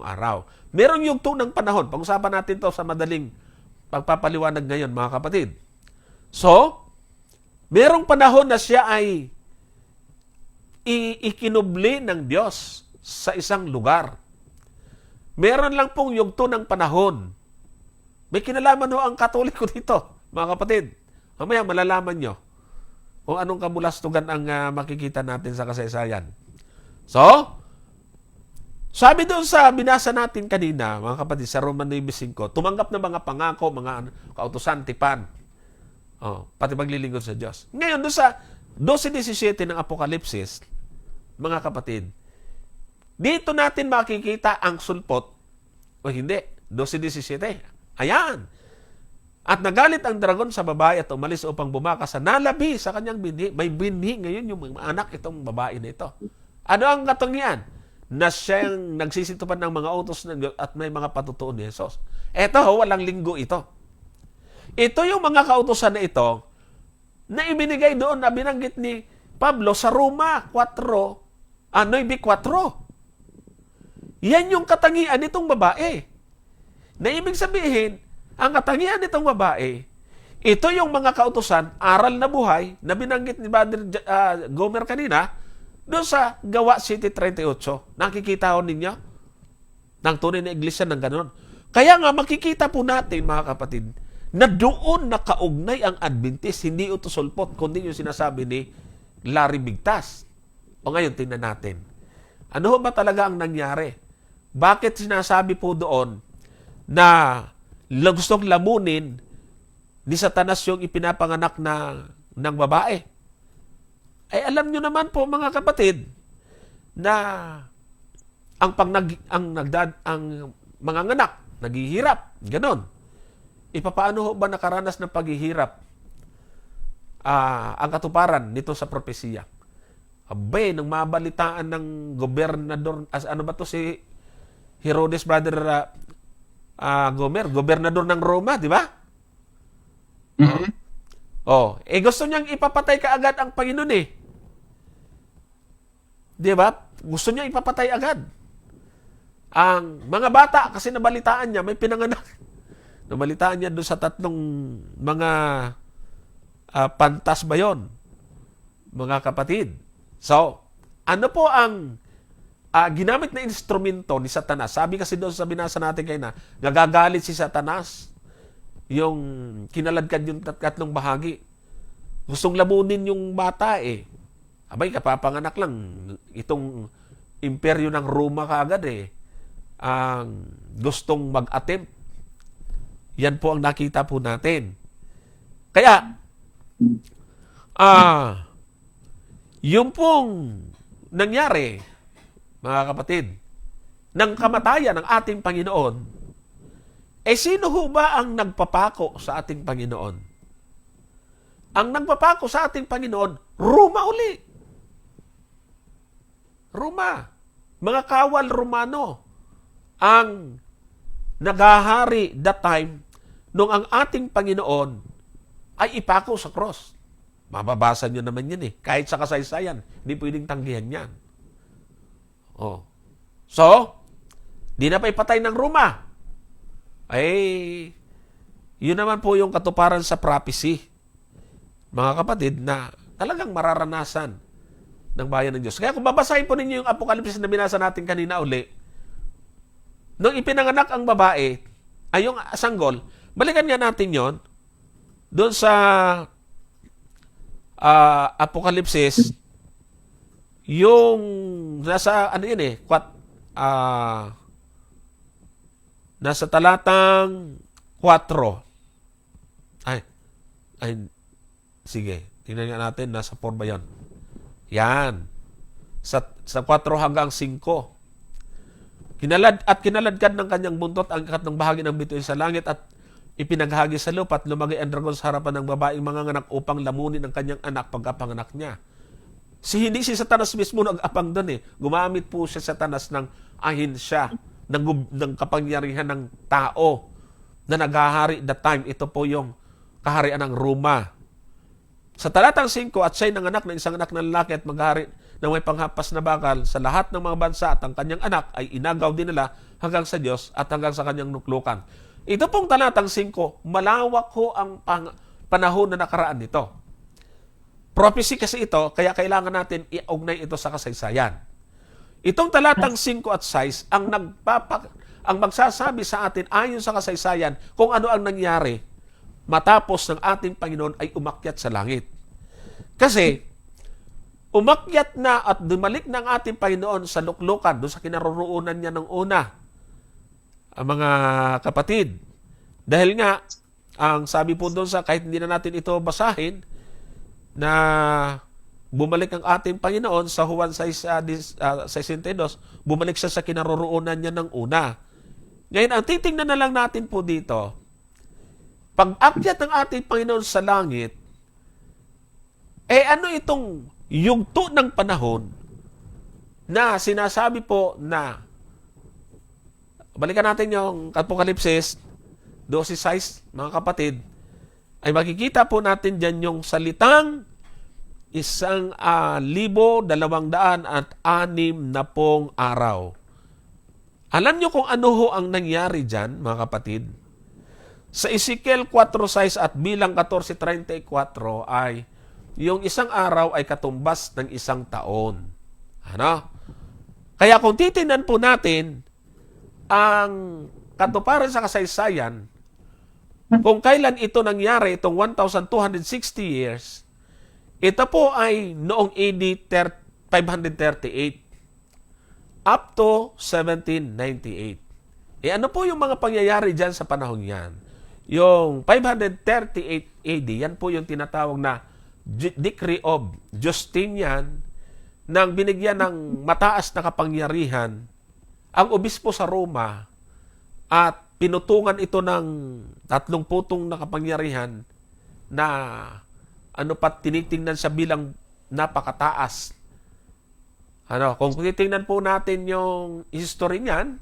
araw. Merong yugto ng panahon. Pag-usapan natin to sa madaling pagpapaliwanag ngayon, mga kapatid. So, merong panahon na siya ay ikinubli ng Diyos sa isang lugar. Meron lang pong yugto ng panahon. May kinalaman ho ang Katoliko dito, mga kapatid. Mamaya malalaman nyo kung anong kabulastugan ang makikita natin sa kasaysayan. So Sabi doon sa binasa natin kanina, mga kapatid, sa Roman 9:5, tumanggap ng mga pangako, mga kautusan, tipan, pati paglilingkod sa Diyos. Ngayon, doon sa 12:17 ng Apokalipsis, mga kapatid, dito natin makikita ang sulpot, o hindi, 12:17. Ayan. At nagalit ang dragon sa babae at umalis upang bumakas sa nalabi sa kanyang binhi. May binhi ngayon yung mga anak itong babae na ito. Ano ang katangian? Na siyang nagsisitupan ng mga utos ng Diyos at may mga patutuon ni Jesus. Ito, walang linggo ito. Ito yung mga kautosan na ito na ibinigay doon na binanggit ni Pablo sa Roma 9:4. Yan yung katangian nitong babae. Na ibig sabihin, ang katangian nitong babae, ito yung mga kautosan, aral na buhay, na binanggit ni Brother Gomer kanina, doon sa Gawa City 38. Nakikita ho ninyo? Ng tunay na iglesia ng ganon. Kaya nga, makikita po natin, mga kapatid, na doon nakaugnay ang Adventist, hindi ito sulpot, kundi yung sinasabi ni Larry Bigtas. O ngayon, tingnan natin. Ano ba talaga ang nangyari? Bakit sinasabi po doon na gustong lamunin ni Satanas yung ipinapanganak ng babae? Ay alam nyo naman po, mga kapatid, na ang mga anak naghihirap, ganon. Ipapaano ho ba nakaranas ng paghihirap ang katuparan nito sa propesiya? Abay, nang mabalitaan ng gobernador, ano ba to si Herodes, Brother Gomer, gobernador ng Roma, di ba? Mhm. Gusto niyang ipapatay kaagad ang Panginoon eh. Di ba? Gusto niya ipapatay agad ang mga bata kasi nabalitaan niya, may pinanganak. Nabalitaan niya doon sa tatlong mga pantas ba yun, mga kapatid. So, ano po ang ginamit na instrumento ni Satanas? Sabi kasi doon sa binasa natin kayo na nagagalit si Satanas, yung kinaladkad yung tatlong bahagi. Gustong lamunin yung bata eh. Abay, kapapanganak lang. Itong imperyo ng Roma kaagad eh. Ang gustong mag-attempt. Yan po ang nakita po natin. Kaya, yung pong nangyari, mga kapatid, ng kamatayan ng ating Panginoon, sino ho ba ang nagpapako sa ating Panginoon? Ang nagpapako sa ating Panginoon, Roma uli. Roma. Mga kawal Romano ang naghahari that time nung ang ating Panginoon ay ipako sa cross. Mababasa nyo naman yan eh. Kahit sa kasaysayan, hindi pwedeng tanggihan yan. So, di na pa ipatay ng Roma. Yun naman po yung katuparan sa prophecy, mga kapatid, na talagang mararanasan ng bayan ng Diyos. Kaya kung babasahin po ninyo yung Apokalipsis na binasa natin kanina uli, nung ipinanganak ang babae, ay yung sanggol, balikan nga natin yon doon sa Apokalipsis, yung nasa, nasa talatang 4. Sige, tingnan nga natin, nasa 4 ba yan? Yan. Sa 4 hanggang 5. Kinaladkad ng kanyang buntot ang ikatlong bahagi ng bituin sa langit at ipinaghagi sa lupa at lumagay ang dragon sa harapan ng babaeng manganganak upang lamunin ang kanyang anak pagkapanganak niya. Hindi si Satanas mismo nag-apang doon eh. Gumamit po siya Satanas ng ahinsya, ng kapangyarihan ng tao na naghahari that time. Ito po yung kaharian ng Roma. Sa talatang 5, at siya'y nanganak ng isang anak ng lalaki at maghari ng may panghapas na bakal sa lahat ng mga bansa at ang kanyang anak ay inagaw din nila hanggang sa Diyos at hanggang sa kanyang nuklukan. Ito pong talatang 5, malawak ho ang panahon na nakaraan nito. Prophecy kasi ito, kaya kailangan natin i-ugnay ito sa kasaysayan. Itong talatang 5 at 6 ang magsasabi sa atin ayon sa kasaysayan kung ano ang nangyari matapos ng ating Panginoon ay umakyat sa langit. Kasi, umakyat na at dumalik ng ating Panginoon sa luklukan, doon sa kinaroroonan niya ng una, ang mga kapatid. Dahil nga, ang sabi po doon sa, kahit hindi na natin ito basahin, na bumalik ang ating Panginoon sa Juan 6:62, bumalik siya sa kinaroroonan niya ng una. Ngayon, ang titingnan na lang natin po dito, pag-akyat ng ating Panginoon sa langit, ano itong yugto ng panahon na sinasabi po na, balikan natin yung Apokalipsis 12:6, mga kapatid, ay makikita po natin dyan yung salitang 1,260 araw. Alam nyo kung ano ho ang nangyari dyan, mga kapatid? Sa Ezekiel 4:6 at bilang 14:34 ay yung isang araw ay katumbas ng isang taon. Ano? Kaya kung titingnan po natin ang katuparan sa kasaysayan, kung kailan ito nangyari, itong 1,260 years, ito po ay noong AD 538 up to 1798. Ano po yung mga pangyayari dyan sa panahon yan? Yung 538 AD, yan po yung tinatawag na Decree of Justinian, nang binigyan ng mataas na kapangyarihan ang obispo sa Roma at pinutungan ito ng 30 putong na kapangyarihan na tinitingnan siya bilang napakataas. Kung titingnan po natin yung history niyan,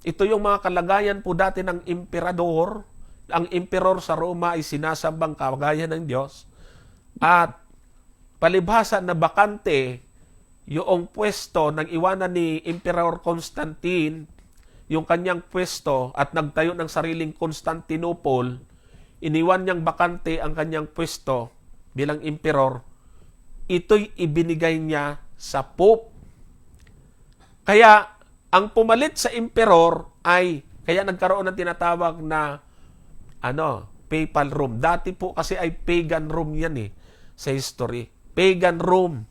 ito yung mga kalagayan po dati ng emperador. Ang emperor sa Roma ay sinasambang kagayan ng Diyos. At palibhasa na bakante yung pwesto ng iwanan ni Emperor Constantine, yung kanyang pwesto, at nagtayo ng sariling Constantinople, iniwan niyang bakante ang kanyang pwesto bilang emperor, ito'y ibinigay niya sa Pope. Kaya, ang pumalit sa emperor ay, kaya nagkaroon ng tinatawag na, papal Rome. Dati po kasi ay pagan Rome yan sa history. Pagan Rome.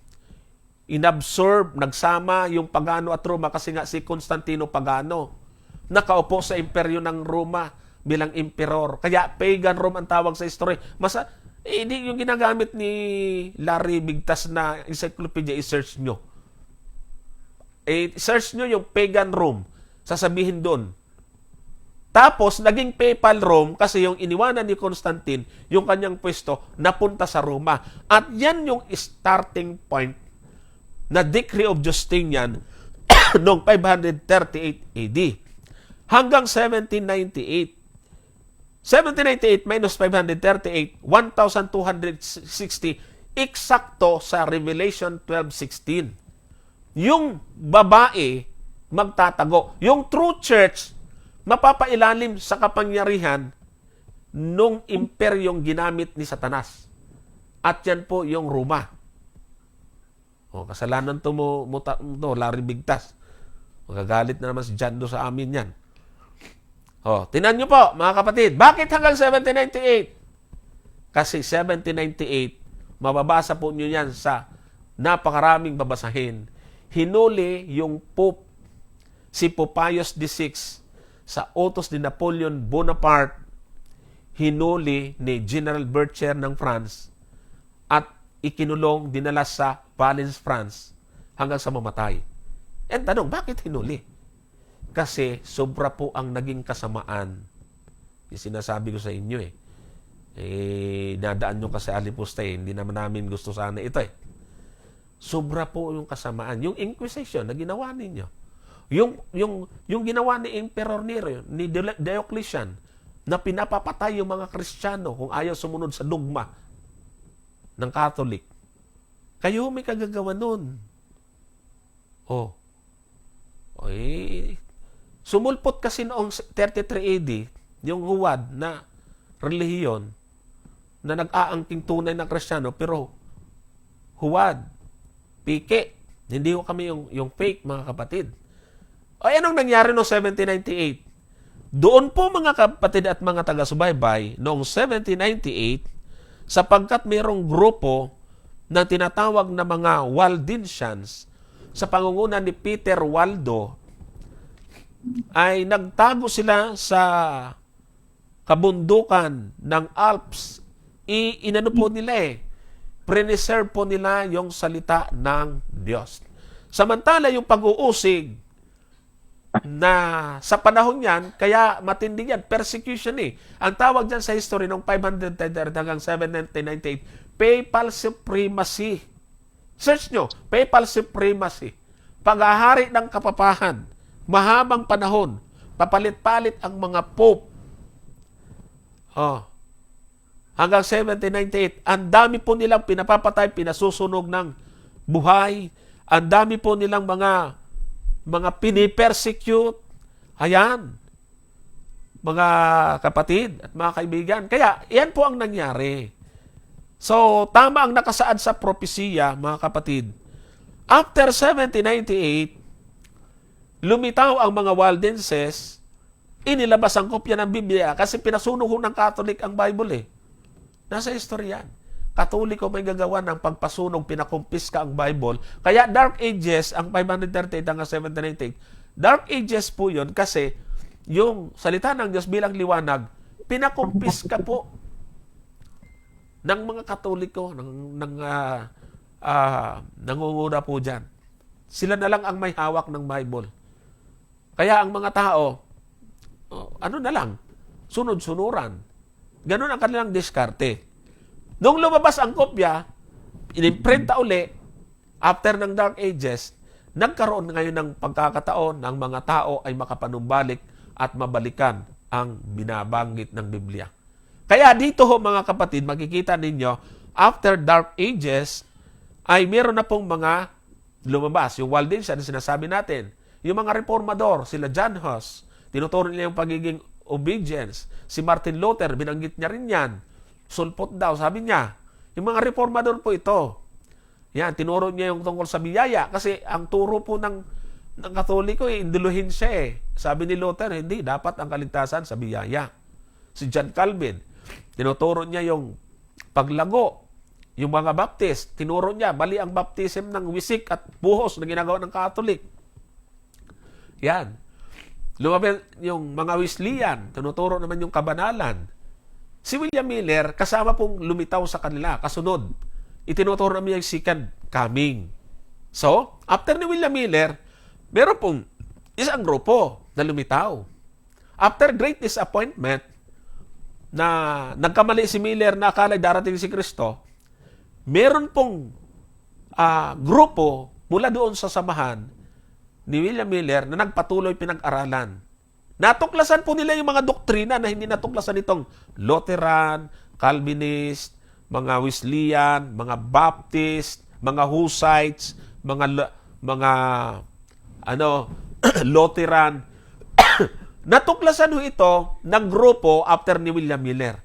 Inabsorb, nagsama yung pagano at Roma kasi nga si Constantino Pagano. Nakaupo sa imperyo ng Roma bilang emperor. Kaya pagan Rome ang tawag sa history. Hindi yung ginagamit ni Larry Bigtas na encyclopedia, i-search nyo. Search nyo yung pagan Rome. Sasabihin doon. Tapos, naging papal Rome kasi yung iniwanan ni Constantine, yung kanyang pwesto, napunta sa Roma. At yan yung starting point na Decree of Justinian noong 538 AD. Hanggang 1798. 1798 minus 538, 1,260, eksakto sa Revelation 12:16. Yung babae magtatago. Yung true church mapapailalim sa kapangyarihan nung imperyong ginamit ni Satanas. At yan po yung Roma. Kasalanan to mo, Larry Bigtas. Magagalit na naman si Jando sa amin yan. Tinan nyo po, mga kapatid, bakit hanggang 1798? Kasi 1798, mababasa po nyo yan sa napakaraming babasahin. Hinuli yung Pope, si Pope Pius VI, sa utos ni Napoleon Bonaparte, hinuli ni General Berthier ng France at ikinulong, dinala sa Valence, France hanggang sa mamatay. And tanong, bakit hinuli? Kasi sobra po ang naging kasamaan. Yung sinasabi ko sa inyo nadaan nyo kasi alipusta hindi naman namin gusto sana ito Sobra po yung kasamaan. Yung Inquisition na ginawa ninyo. Yung ginawa ni Emperor Nero, ni Diocletian, na pinapapatay yung mga Kristiyano kung ayaw sumunod sa dogma ng Catholic. Kayo may kagagawa nun. Sumulpot kasi noong 33 AD, yung huwad na relihiyon na nag-aangking tunay na Kristiyano, pero huwad, pike. Hindi ko kami yung fake, mga kapatid. Anong nangyari noong 1798? Doon po, mga kapatid at mga taga-subaybay, noong 1798, sapagkat mayroong grupo na tinatawag na mga Waldensians sa pangunguna ni Peter Waldo ay nagtago sila sa kabundukan ng Alps. Inano po nila preserve po nila yung salita ng Diyos. Samantala yung pag-uusig na sa panahon yan, kaya matindi yan, persecution Ang tawag dyan sa history ng 530 hanggang 1798, papal supremacy. Search nyo, papal supremacy. Paghahari ng kapapahan, mahabang panahon, papalit-palit ang mga pope. Hanggang 1798, ang dami po nilang pinapapatay, pinasusunog ng buhay. Ang dami po nilang mga pinipersecute. Ayan, mga kapatid at mga kaibigan. Kaya, yan po ang nangyari. So, tama ang nakasaad sa propesiya, mga kapatid. After 1798, lumitaw ang mga Waldenses, inilabas ang kopya ng Biblia kasi pinasunog ng Catholic ang Bible Nasa history yan. Katoliko may gagawa ng pagpasunog, pinakumpiska ang Bible. Kaya Dark Ages, ang 538 hanggang 1798, Dark Ages po yun kasi yung salita ng Diyos bilang liwanag, pinakumpiska po ng mga Katoliko, nangunguna po dyan. Sila na lang ang may hawak ng Bible. Kaya ang mga tao, sunod-sunuran. Ganun ang kanilang diskarte. Nung lumabas ang kopya, inimprenta uli, after ng Dark Ages, nagkaroon ngayon ng pagkakataon ng mga tao ay makapanumbalik at mabalikan ang binabanggit ng Biblia. Kaya dito mga kapatid, makikita ninyo, after Dark Ages, ay meron na pong mga lumabas. Yung Waldensian na sinasabi natin. Yung mga reformador, sila John Huss, tinuturo nila yung pagiging obedience. Si Martin Luther, binanggit niya rin yan. Sulpot daw, sabi niya. Yung mga reformador po ito. Yan, tinuro niya yung tungkol sa biyaya. Kasi ang turo po ng Katoliko, induluhin siya Sabi ni Luther, hindi, dapat ang kaligtasan sa biyaya. Si John Calvin, tinuturo niya yung paglago. Yung mga Baptist, tinuro niya, bali ang baptism ng wisik at buhos na ginagawa ng Catholic. Yan. Lumabas yung mga Wesleyan, tinuturo naman yung kabanalan. Si William Miller, kasama pong lumitaw sa kanila, kasunod. Itinuturo naman yung second coming. So, after ni William Miller, meron pong isang grupo na lumitaw. After great disappointment, na nagkamali si Miller na akala darating si Kristo, meron pong grupo mula doon sa samahan ni William Miller na nagpatuloy pinag-aralan. Natuklasan po nila yung mga doktrina na hindi natuklasan itong Lutheran, Calvinist, mga Wesleyan, mga Baptist, mga Hussites, mga Lutheran. Natuklasan ho ito ng grupo after ni William Miller.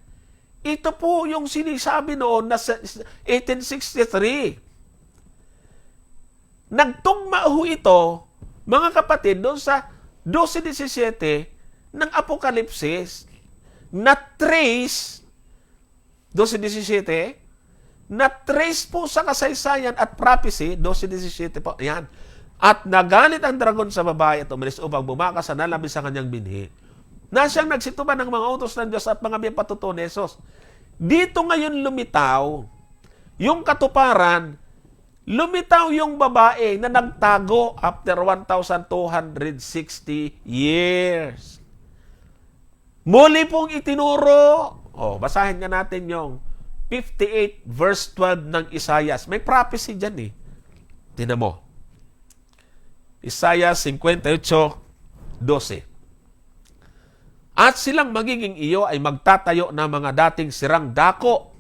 Ito po yung sinisabi noon na 1863. Nagtugma ho ito, mga kapatid, doon sa 12:17 ng Apokalipsis na trace 12:17 na trace po sa kasaysayan at prophecy 12:17 po. Ayan. At nagalit ang dragon sa babae at umalis upang bumakas sa nalabi sa kanyang binhi. Na siyang nagsituban ng mga utos ng Diyos at mga patutunesos. Dito ngayon lumitaw yung katuparan. Lumitaw yung babae na nagtago after 1,260 years. Muli pong itinuro. Basahin nga natin yung 58 verse 12 ng Isaias. May prophecy dyan Tingnan mo. Isaiah 58:12. At silang magiging iyo ay magtatayo ng mga dating sirang dako.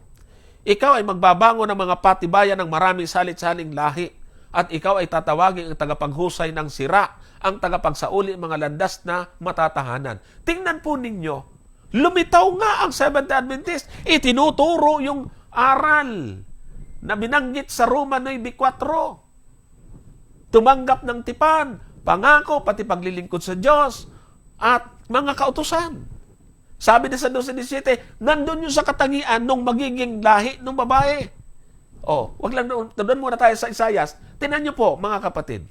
Ikaw ay magbabango ng mga patibayan ng maraming salit-saling lahi. At ikaw ay tatawagin ang tagapaghusay ng sira, ang tagapagsauli ng mga landas na matatahanan. Tingnan po ninyo, lumitaw nga ang Seventh Adventist. Itinuturo yung aral na binanggit sa Roma 9:4. Tumanggap ng tipan, pangako, pati paglilingkod sa Diyos, at mga kautusan. Sabi na sa 12:17, nandun yung sa katangian nung magiging lahi ng babae. Wag lang doon muna tayo sa Isayas. Tingnan niyo po, mga kapatid.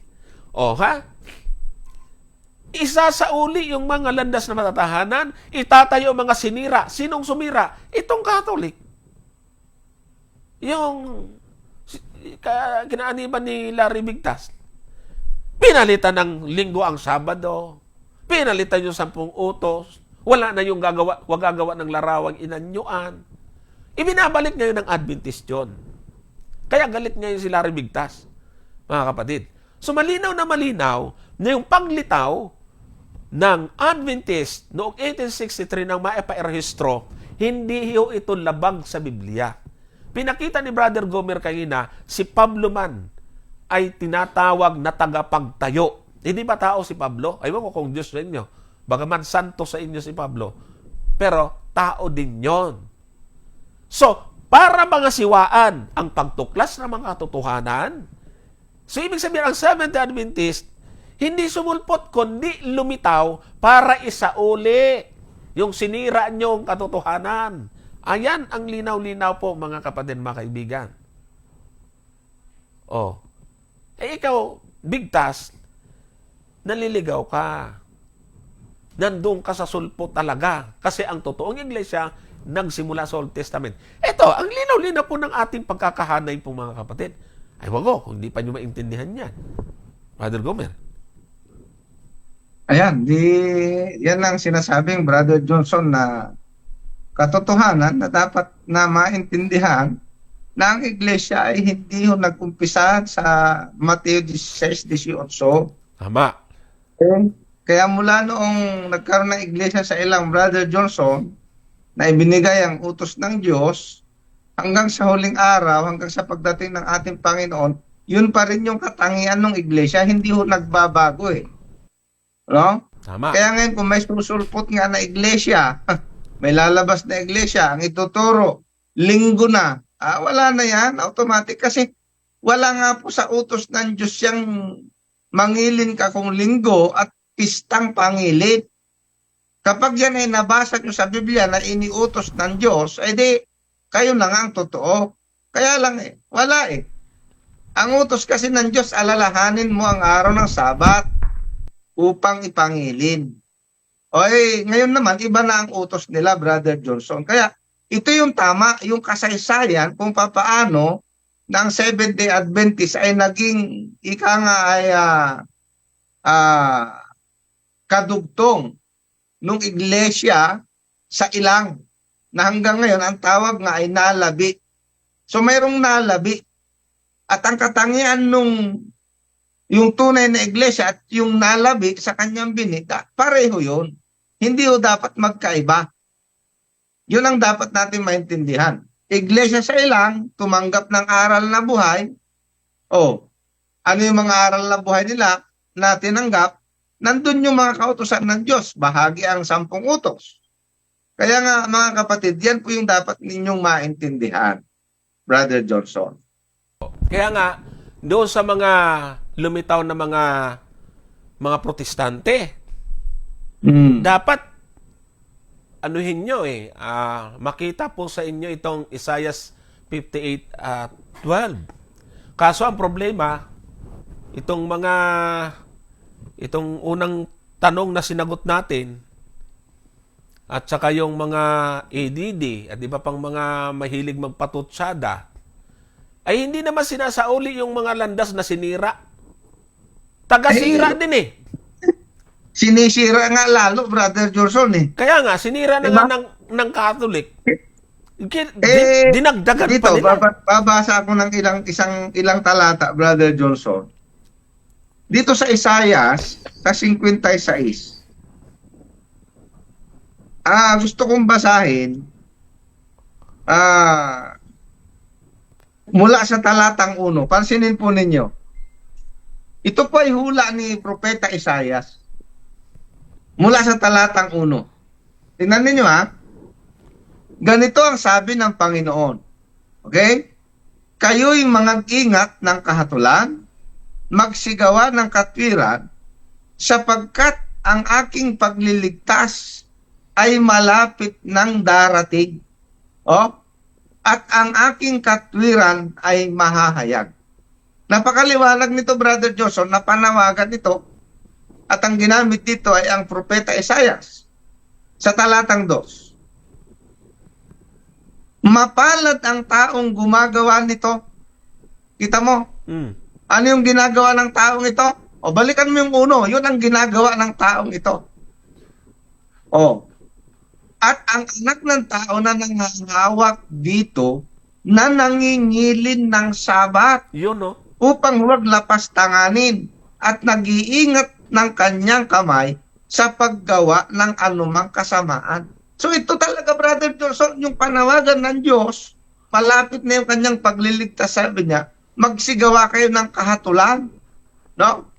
Isasauli yung mga landas na matatahanan, itatayo ang mga sinira. Sinong sumira? Itong Catholic. Yung kinaaniban ni Larry Bigtas. Pinalitan ng linggo ang Sabado. Pinalitan yung 10 utos. Wala na yung wag gagawa ng larawang inanyuan. Ibinabalik ngayon ng Adventist yun. Kaya galit ngayon si Larry Bigtas, mga kapatid. So malinaw na yung paglitaw ng Adventist noong 1863 nang maipairehistro, hindi ito labag sa Biblia. Pinakita ni Brother Gomer kanina, si Pablo man ay tinatawag na tagapagtayo. Hindi ba tao si Pablo? Aywan ko kung Diyos sa inyo. Bagaman santo sa inyo si Pablo. Pero tao din yon. So, para mga siwaan ang pagtuklas ng mga katotohanan. So, ibig sabihin, ang Seventh-day Adventist, hindi sumulpot, kundi lumitaw para isauli yung sinira niyong katotohanan. Ayan ang linaw-linaw po, mga kapatid, mga kaibigan. Ikaw, Bigtas, naliligaw ka. Nandun ka sa sulpo talaga. Kasi ang totoong iglesia, nagsimula sa Old Testament. Ito, ang linaw-linaw po ng ating pagkakahanay po, mga kapatid. Ay, wag hindi pa nyo maintindihan yan. Brother Gomer. Ayan, yan ang sinasabing Brother Johnson na katotohanan na dapat na maintindihan na ang iglesia ay hindi yung nag-umpisa sa Mateo 16:18. Tama. Kaya mula noong nagkaroon ng iglesia sa ilang Brother Johnson, na ibinigay ang utos ng Diyos, hanggang sa huling araw, hanggang sa pagdating ng ating Panginoon, yun pa rin yung katangian ng iglesia, hindi ho nagbabago eh. No? Tama. Kaya ngayon kung may susulpot nga na iglesia, may lalabas na iglesia, ang ituturo, linggo na, wala na yan, automatic. Kasi wala nga po sa utos ng Diyos yung mangilin ka kung linggo at pistang pangilin. Kapag yan ay nabasa nyo sa Biblia na iniutos ng Diyos, di kayo na nga ang totoo. Kaya lang wala eh. Ang utos kasi ng Diyos, alalahanin mo ang araw ng Sabat upang ipangilin. Ngayon naman, iba na ang utos nila, Brother Johnson. Kaya ito yung tama, yung kasaysayan kung papaano ng Seventh-day Adventist ay naging, kadugtong nung iglesia sa ilang na hanggang ngayon ang tawag nga ay nalabi. So mayroong nalabi. At ang katangian nung yung tunay na iglesia at yung nalabi sa kanyang binita, pareho yun. Hindi ho dapat magkaiba. Yun ang dapat natin maintindihan. Iglesia sa ilang, tumanggap ng aral na buhay. Ano yung mga aral na buhay nila na tinanggap? Nandun yung mga kautusan ng Diyos. Bahagi ang 10 utos. Kaya nga mga kapatid, yan po yung dapat ninyong maintindihan, Brother Johnson. Kaya nga, doon sa mga lumitaw na mga protestante, dapat anuhin nyo makita po sa inyo itong Isaiah 58:12. Kaso ang problema, itong unang tanong na sinagot natin at saka yung mga ADD at iba pang mga mahilig magpatutsada ay hindi naman sinasauli yung mga landas na sinira. Taga-sira din eh. Sinisira nga lalo, Brother Johnson eh. Kaya nga, sinira na nga ng Catholic. Dinagdagan dito, pa nila. Babasa ako ng ilang talata, Brother Johnson. Dito sa Isaiah, sa 56. Gusto kong basahin mula sa talatang 1. Pansinin po ninyo. Ito po ay hula ni Propeta Isaiah. Mula sa talatang 1. Tingnan ninyo Ganito ang sabi ng Panginoon. Okay? Kayo'y mag-ingat ng kahatulan, magsigawa ng katwiran, sapagkat ang aking pagliligtas ay malapit ng darating. at ang aking katwiran ay mahahayag. Napakaliwanag nito, Brother Johnson, na panawagan ito at ang ginamit dito ay ang propeta Isaias sa talatang 2. Mapalad ang taong gumagawa nito. Kita mo? Ano yung ginagawa ng taong ito? O balikan mo yung uno, yun ang ginagawa ng taong ito. O, at ang anak ng tao na nangangawak dito na nangingilin ng Sabat Yun, no? upang huwag lapastanganin at nag-iingat ng kanyang kamay sa paggawa ng anumang kasamaan. So ito talaga, Brother Johnson, yung panawagan ng Diyos, malapit na yung kanyang pagliligtas, sabi niya, magsigawa kayo ng kahatulan, no?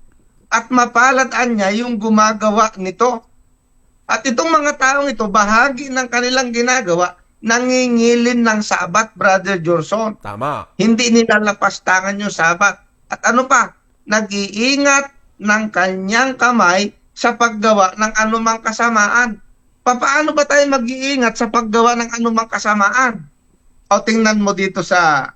At mapalad niya yung gumagawa nito. At itong mga taong ito, bahagi ng kanilang ginagawa, nangingilin ng Sabat, Brother Johnson. Tama. Hindi nilalapastangan yung Sabat. At ano pa? Nag-iingat ng kanyang kamay sa paggawa ng anumang kasamaan. Paano ba tayo mag-iingat sa paggawa ng anumang kasamaan? O tingnan mo dito sa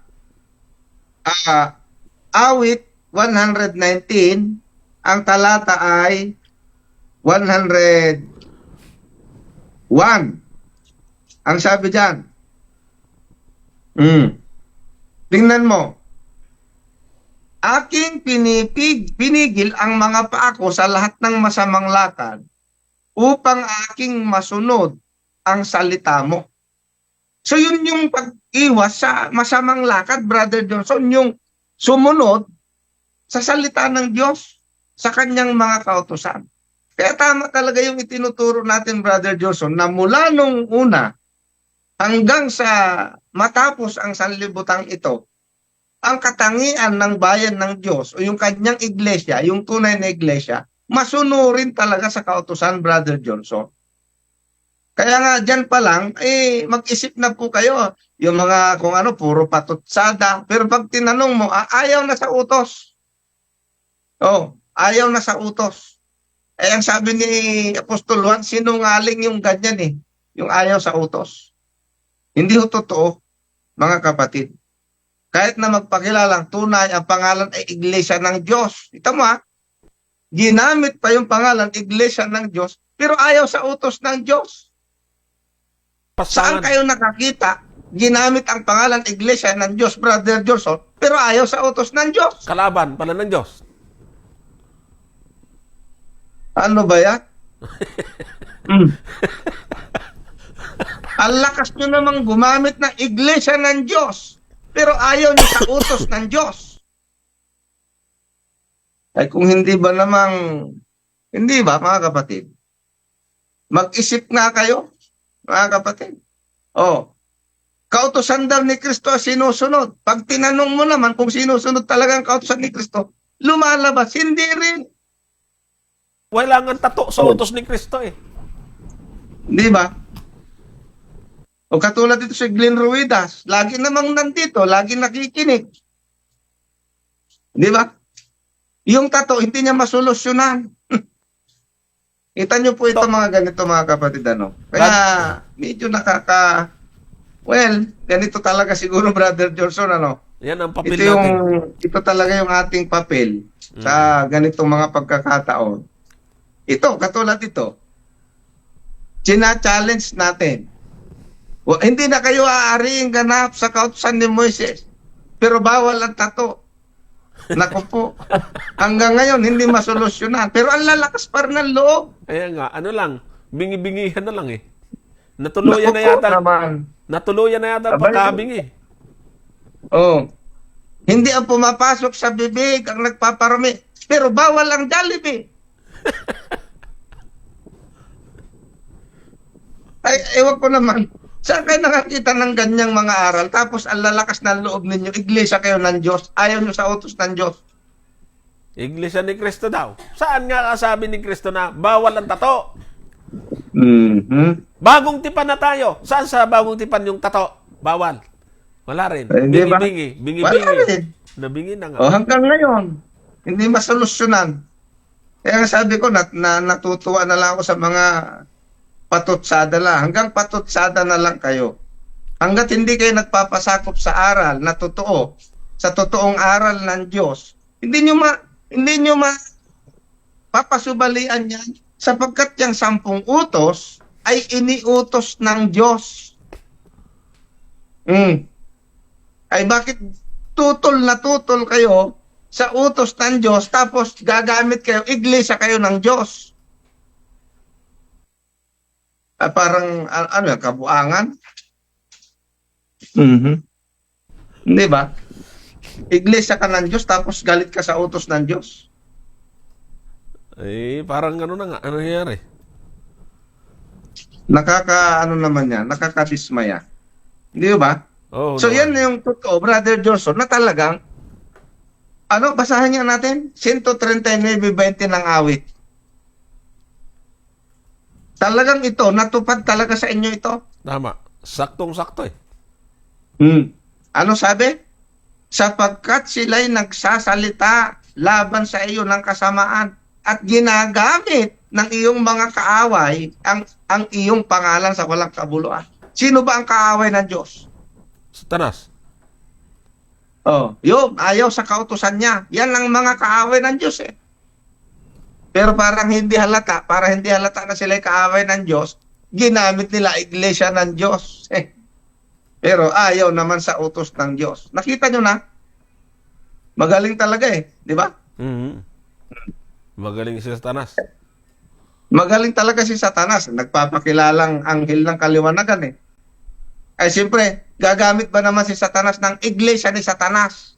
Awit 119, ang talata ay 101. Ang sabi dyan, tingnan mo, aking pinigil ang mga paa ko sa lahat ng masamang lakad upang aking masunod ang salita mo. So yun yung pag-iwas sa masamang lakad, Brother Johnson, yung sumunod sa salita ng Diyos, sa kanyang mga kautusan. Kaya tama talaga yung itinuturo natin, Brother Johnson, na mula nung una hanggang sa matapos ang sanlibutang ito, ang katangian ng bayan ng Diyos o yung kanyang iglesia, yung tunay na iglesia, masunurin talaga sa kautusan, Brother Johnson. Kaya nga dyan pa lang, mag-isip na po kayo, yung mga kung ano, puro patutsada. Pero pag tinanong mo, ayaw na sa utos. Ayaw na sa utos. Ang sabi ni Apostol Juan, sinungaling yung ganyan yung ayaw sa utos. Hindi ho totoo, mga kapatid. Kahit na magpakilalang tunay, ang pangalan ay Iglesia ng Diyos. Ito mo ginamit pa yung pangalan Iglesia ng Diyos, pero ayaw sa utos ng Diyos. Saan kayo nakakita, ginamit ang pangalan Iglesia ng Diyos, Brother Johnson, pero ayaw sa utos ng Diyos? Kalaban pala ng Diyos. Ano ba yan? Ang lakas nyo namang gumamit ng Iglesia ng Diyos, pero ayaw nyo sa utos ng Diyos. Ay kung hindi ba mga kapatid? Mag-isip nga kayo, mga kapatid. Kautusan daw ni Kristo sinusunod. Pag tinanong mo naman kung sinusunod talagang kautusan ni Kristo, lumalabas, hindi rin. Walang tato sa utos ni Kristo Di ba? O katulad dito si Glenn Ruidas, lagi namang nandito, lagi nakikinig. Di ba? Yung tato, hindi niya masolusyonan. Kita niyo po ito mga ganito mga kapatid. Kaya medyo ganito talaga siguro, Brother Johnson. Yan ang papel natin. Ito talaga yung ating papel sa ganitong mga pagkakataon. Ito, katulad ito. China-challenge natin. Hindi na kayo aariing ganap sa kautusan ni Moises. Pero bawal ang tato. Naku po. Hanggang ngayon, hindi masolusyonan. Pero ang lalakas pa rin ng loob. Kaya nga, bingi-bingihan na lang Natuluyan na yata. Natuluyan na yata ang pagkabingi. Hindi ang pumapasok sa bibig ang nagpaparami. Pero bawal ang Jollibee. Ay, ewan ko naman. Saan kayo nakakita ng ganyang mga aral? Tapos ang lalakas ng loob ninyo, iglesia kayo ng Diyos, ayaw nyo sa utos ng Diyos. Iglesia ni Kristo daw. Saan nga kasabi ni Kristo na bawal ang tato? Bagong tipan na tayo. Saan sa bagong tipan yung tato? Bawal. Wala rin. Bingi-bingi. Wala rin. Nabingi na nga. Hanggang ngayon, hindi masolusyonan. Kaya sabi ko, natutuwa na lang ako sa mga patutsada lang. Hanggang patutsada na lang kayo. Hanggat hindi kayo nagpapasakop sa aral na totoo, sa totoong aral ng Diyos, hindi nyo papasubalian yan sapagkat yung 10 utos ay iniutos ng Diyos. Ay bakit tutol na tutol kayo sa utos ng Diyos tapos gagamit kayo, iglesia kayo ng Diyos? Parang kabuangan. Hindi ba? Iglesia ka ng Diyos tapos galit ka sa utos ng Diyos. Parang ano na nga, ano nangyari? Nakakadismaya. Hindi ba? Oh, So yan yung totoo, Brother Johnson, na talagang, basahan niya natin, 139:20 ng awit. Talagang ito, natupad talaga sa inyo ito. Tama. Saktong-sakto eh. Ano sabi? Sapagkat sila'y nagsasalita laban sa iyo ng kasamaan at ginagamit ng iyong mga kaaway ang iyong pangalan sa walang kabuluhan. Sino ba ang kaaway ng Diyos? Satanas. Yun, ayaw sa kautusan niya. Yan ang mga kaaway ng Diyos eh. Pero para hindi halata na sila'y kaaway ng Diyos, ginamit nila iglesia ng Diyos. Pero ayaw naman sa utos ng Diyos. Nakita nyo na? Magaling talaga eh. Di ba? Magaling si Satanas. Magaling talaga si Satanas. Nagpapakilalang anghel ng kaliwanagan eh. Ay siyempre, gagamit ba naman si Satanas ng iglesia ni Satanas?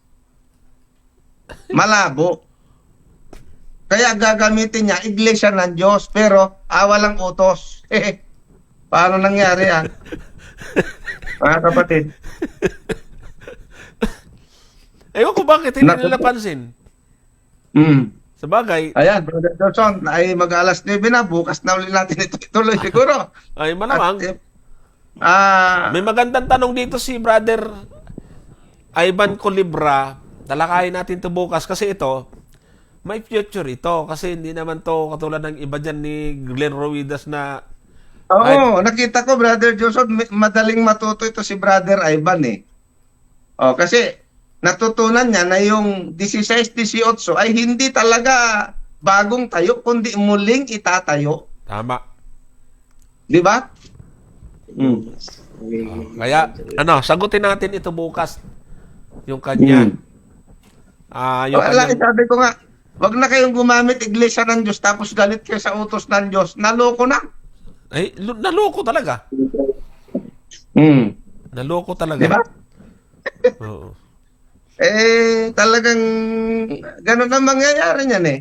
Malabo. Kaya gagamitin niya iglesia ng Diyos, pero walang utos. Paano nangyari yan? Mga kapatid. Ewan ko bakit hindi nila pansin. Sa bagay. Ayan, Brother Johnson, ay mag-alas 9 na. Bukas na ulit natin ito ituloy siguro. Ay malamang. At, may magandang tanong dito si Brother Ivan Colibra. Talakayin natin ito bukas kasi ito, may future ito. Kasi hindi naman to katulad ng iba dyan ni Glenn Rowidas na nakita ko, Brother Johnson, madaling matuto ito si Brother Ivan eh. Kasi natutunan niya na yung 16-18 ay hindi talaga bagong tayo, kundi muling itatayo. Tama. Di ba? Kaya, sagutin natin ito bukas. Yung kanya. Sabi ko nga, wag na kayong gumamit iglesia ng Diyos tapos galit kayo sa utos ng Diyos. Naloko na. Naloko talaga. Naloko talaga. Di ba? Oo. Talagang ganun ang mangyayari niyan eh.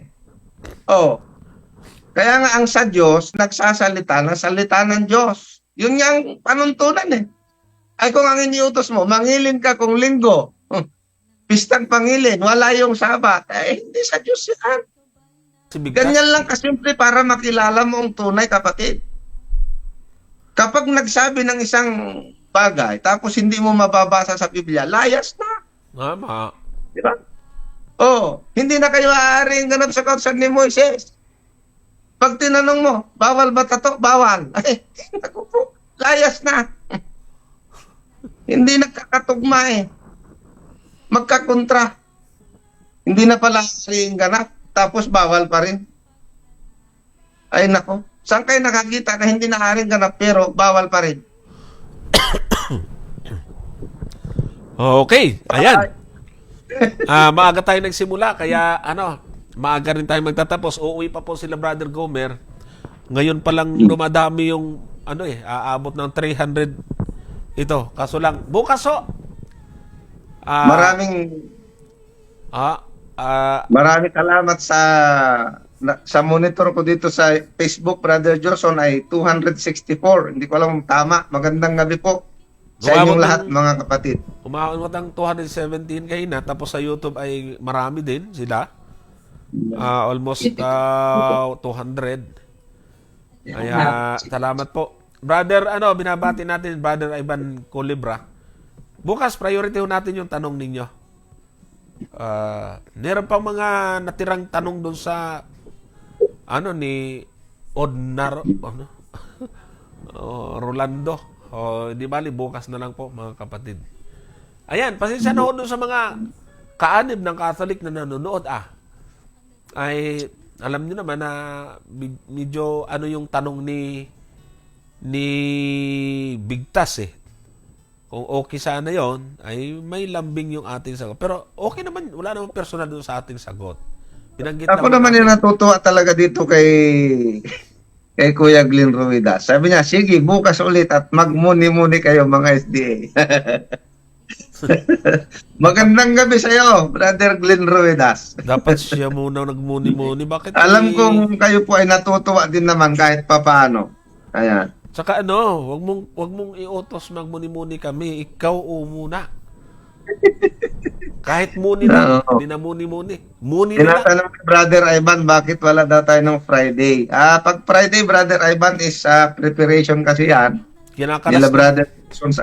Kaya nga ang sa Diyos, nagsasalita ng salita ng Diyos. Yun yung panuntunan eh. Ay kung ang iniutos mo, mangilin ka kung linggo, pistang pangilin, wala yung sabat, hindi sa Diyos yan. Ganyan lang kasimple para makilala mo ang tunay, kapatid. Kapag nagsabi ng isang bagay, tapos hindi mo mababasa sa Biblia, layas na. Tama. Di ba? Hindi na kayo aaaring ganap sa kautusan ni Moises. Pag tinanong mo, bawal ba tato? Bawal. Naku po, layas na. Hindi nagkakatugma eh. Magkakontra. Hindi na pala aring ganap, tapos bawal pa rin. Ay nako, saan kayo nakakita na hindi na aring ganap pero bawal pa rin? Okay, ayan. Maaga tayo nagsimula, kaya maaga rin tayo magtatapos. Uuwi pa po sila Brother Gomer. Ngayon pa lang dumadami yung aabot ng 300 ito. Kaso lang, bukas maraming salamat sa monitor ko dito sa Facebook, Brother Johnson, ay 264. Hindi ko alam kung tama. Magandang gabi po sa inyong lahat, mga kapatid. Umabot ng 217 kayo na, tapos sa YouTube ay marami din sila. Almost 200. Kaya salamat po. Brother, binabati natin Brother Ivan Colibra. Bukas priority natin yung tanong ninyo. Meron pang mga natirang tanong doon sa ni Odnar Rolando. O, di bali, bukas na lang po, mga kapatid. Ayan, pasensya na ho doon sa mga kaanib ng Catholic na nanonood. Ay, alam niyo naman na medyo ano yung tanong ni Bigtas eh. Kung okay sana yon ay may lambing yung ating sagot. Pero okay naman, wala namang personal doon sa ating sagot. Binanggit Ako lang naman natin. yung natutuwa talaga dito kay Kuya Glenn Ruidas. Sabi niya, sige, bukas ulit at magmuni-muni kayo mga SDA. Magandang gabi sa iyo, Brother Glenn Ruidas. Dapat siya muna nagmuni-muni. Bakit? Alam kong kayo po ay natutuwa din naman kahit papaano. Ayan. Tsaka wag mong iutos magmuni-muni kami. Ikaw muna. Kahit muni na, Oo. hindi na muni-muni. Muni na lang. Tinatanong ni Brother Ivan, bakit wala daw tayo ng Friday? Pag Friday, Brother Ivan, is preparation kasi yan. Nila Kinakalas. Brother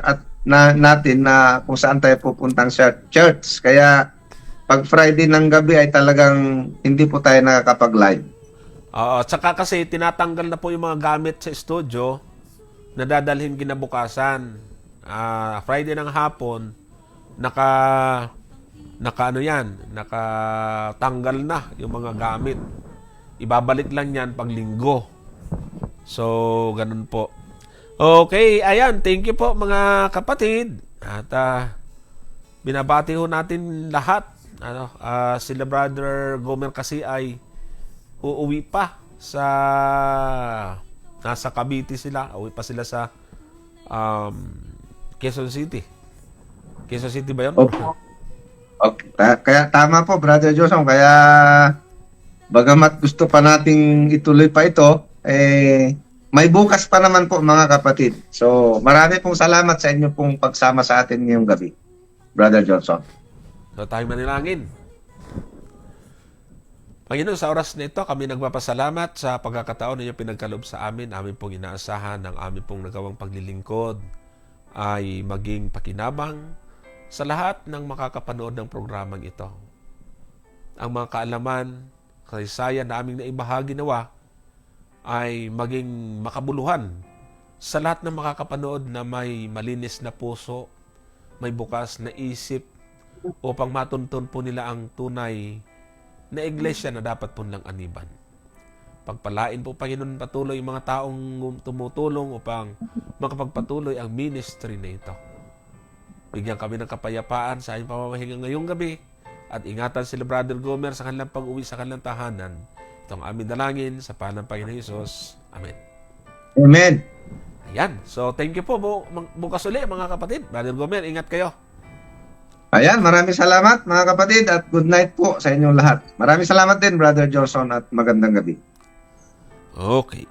at natin na kung saan tayo pupuntang sa church. Kaya pag Friday ng gabi ay talagang hindi po tayo nakakapag-live. Oo, tsaka kasi tinatanggal na po yung mga gamit sa studio na dadalhin kinabukasan. Friday ng hapon, nakatanggal na yung mga gamit. Ibabalik lang yan pag linggo. So, ganun po. Okay, ayan. Thank you po mga kapatid. At binabati ho natin lahat. Sila Brother Gomer kasi ay uuwi pa sa nasa Cavite sila. Uuwi pa sila sa Quezon City. Quezon City ba yun? Opo. Okay. Kaya tama po, Brother Josong. Kaya bagamat gusto pa nating ituloy pa ito, may bukas pa naman po mga kapatid. So marami pong salamat sa inyo pong pagsama sa atin ngayong gabi, Brother Johnson. So tayo manilangin. Panginoon, sa oras na ito, kami nagpapasalamat sa pagkakataon ninyo pinagkaloob sa amin. Amin pong inaasahan ng amin pong nagawang paglilingkod ay maging pakinabang sa lahat ng makakapanood ng programang ito. Ang mga kaalaman, kasaysayan na aming naibahagi nawa ay maging makabuluhan sa lahat ng makakapanood na may malinis na puso, may bukas na isip upang matuntun po nila ang tunay na iglesia na dapat po nilang aniban. Pagpalain po, Panginoon, patuloy yung mga taong tumutulong upang makapagpatuloy ang ministry na ito. Bigyan kami ng kapayapaan sa aming pamamahinga ngayong gabi at ingatan sila Brother Gomer sa kanilang pag-uwi sa kanilang tahanan. Itong aming dalangin sa pangalan ng Panginoon Hesus. Amen. Amen. Ayan. So, thank you po. Bukas ulit, mga kapatid. Brother Gomer, ingat kayo. Ayan, maraming salamat mga kapatid at good night po sa inyong lahat. Maraming salamat din, Brother Johnson, at magandang gabi. Okay.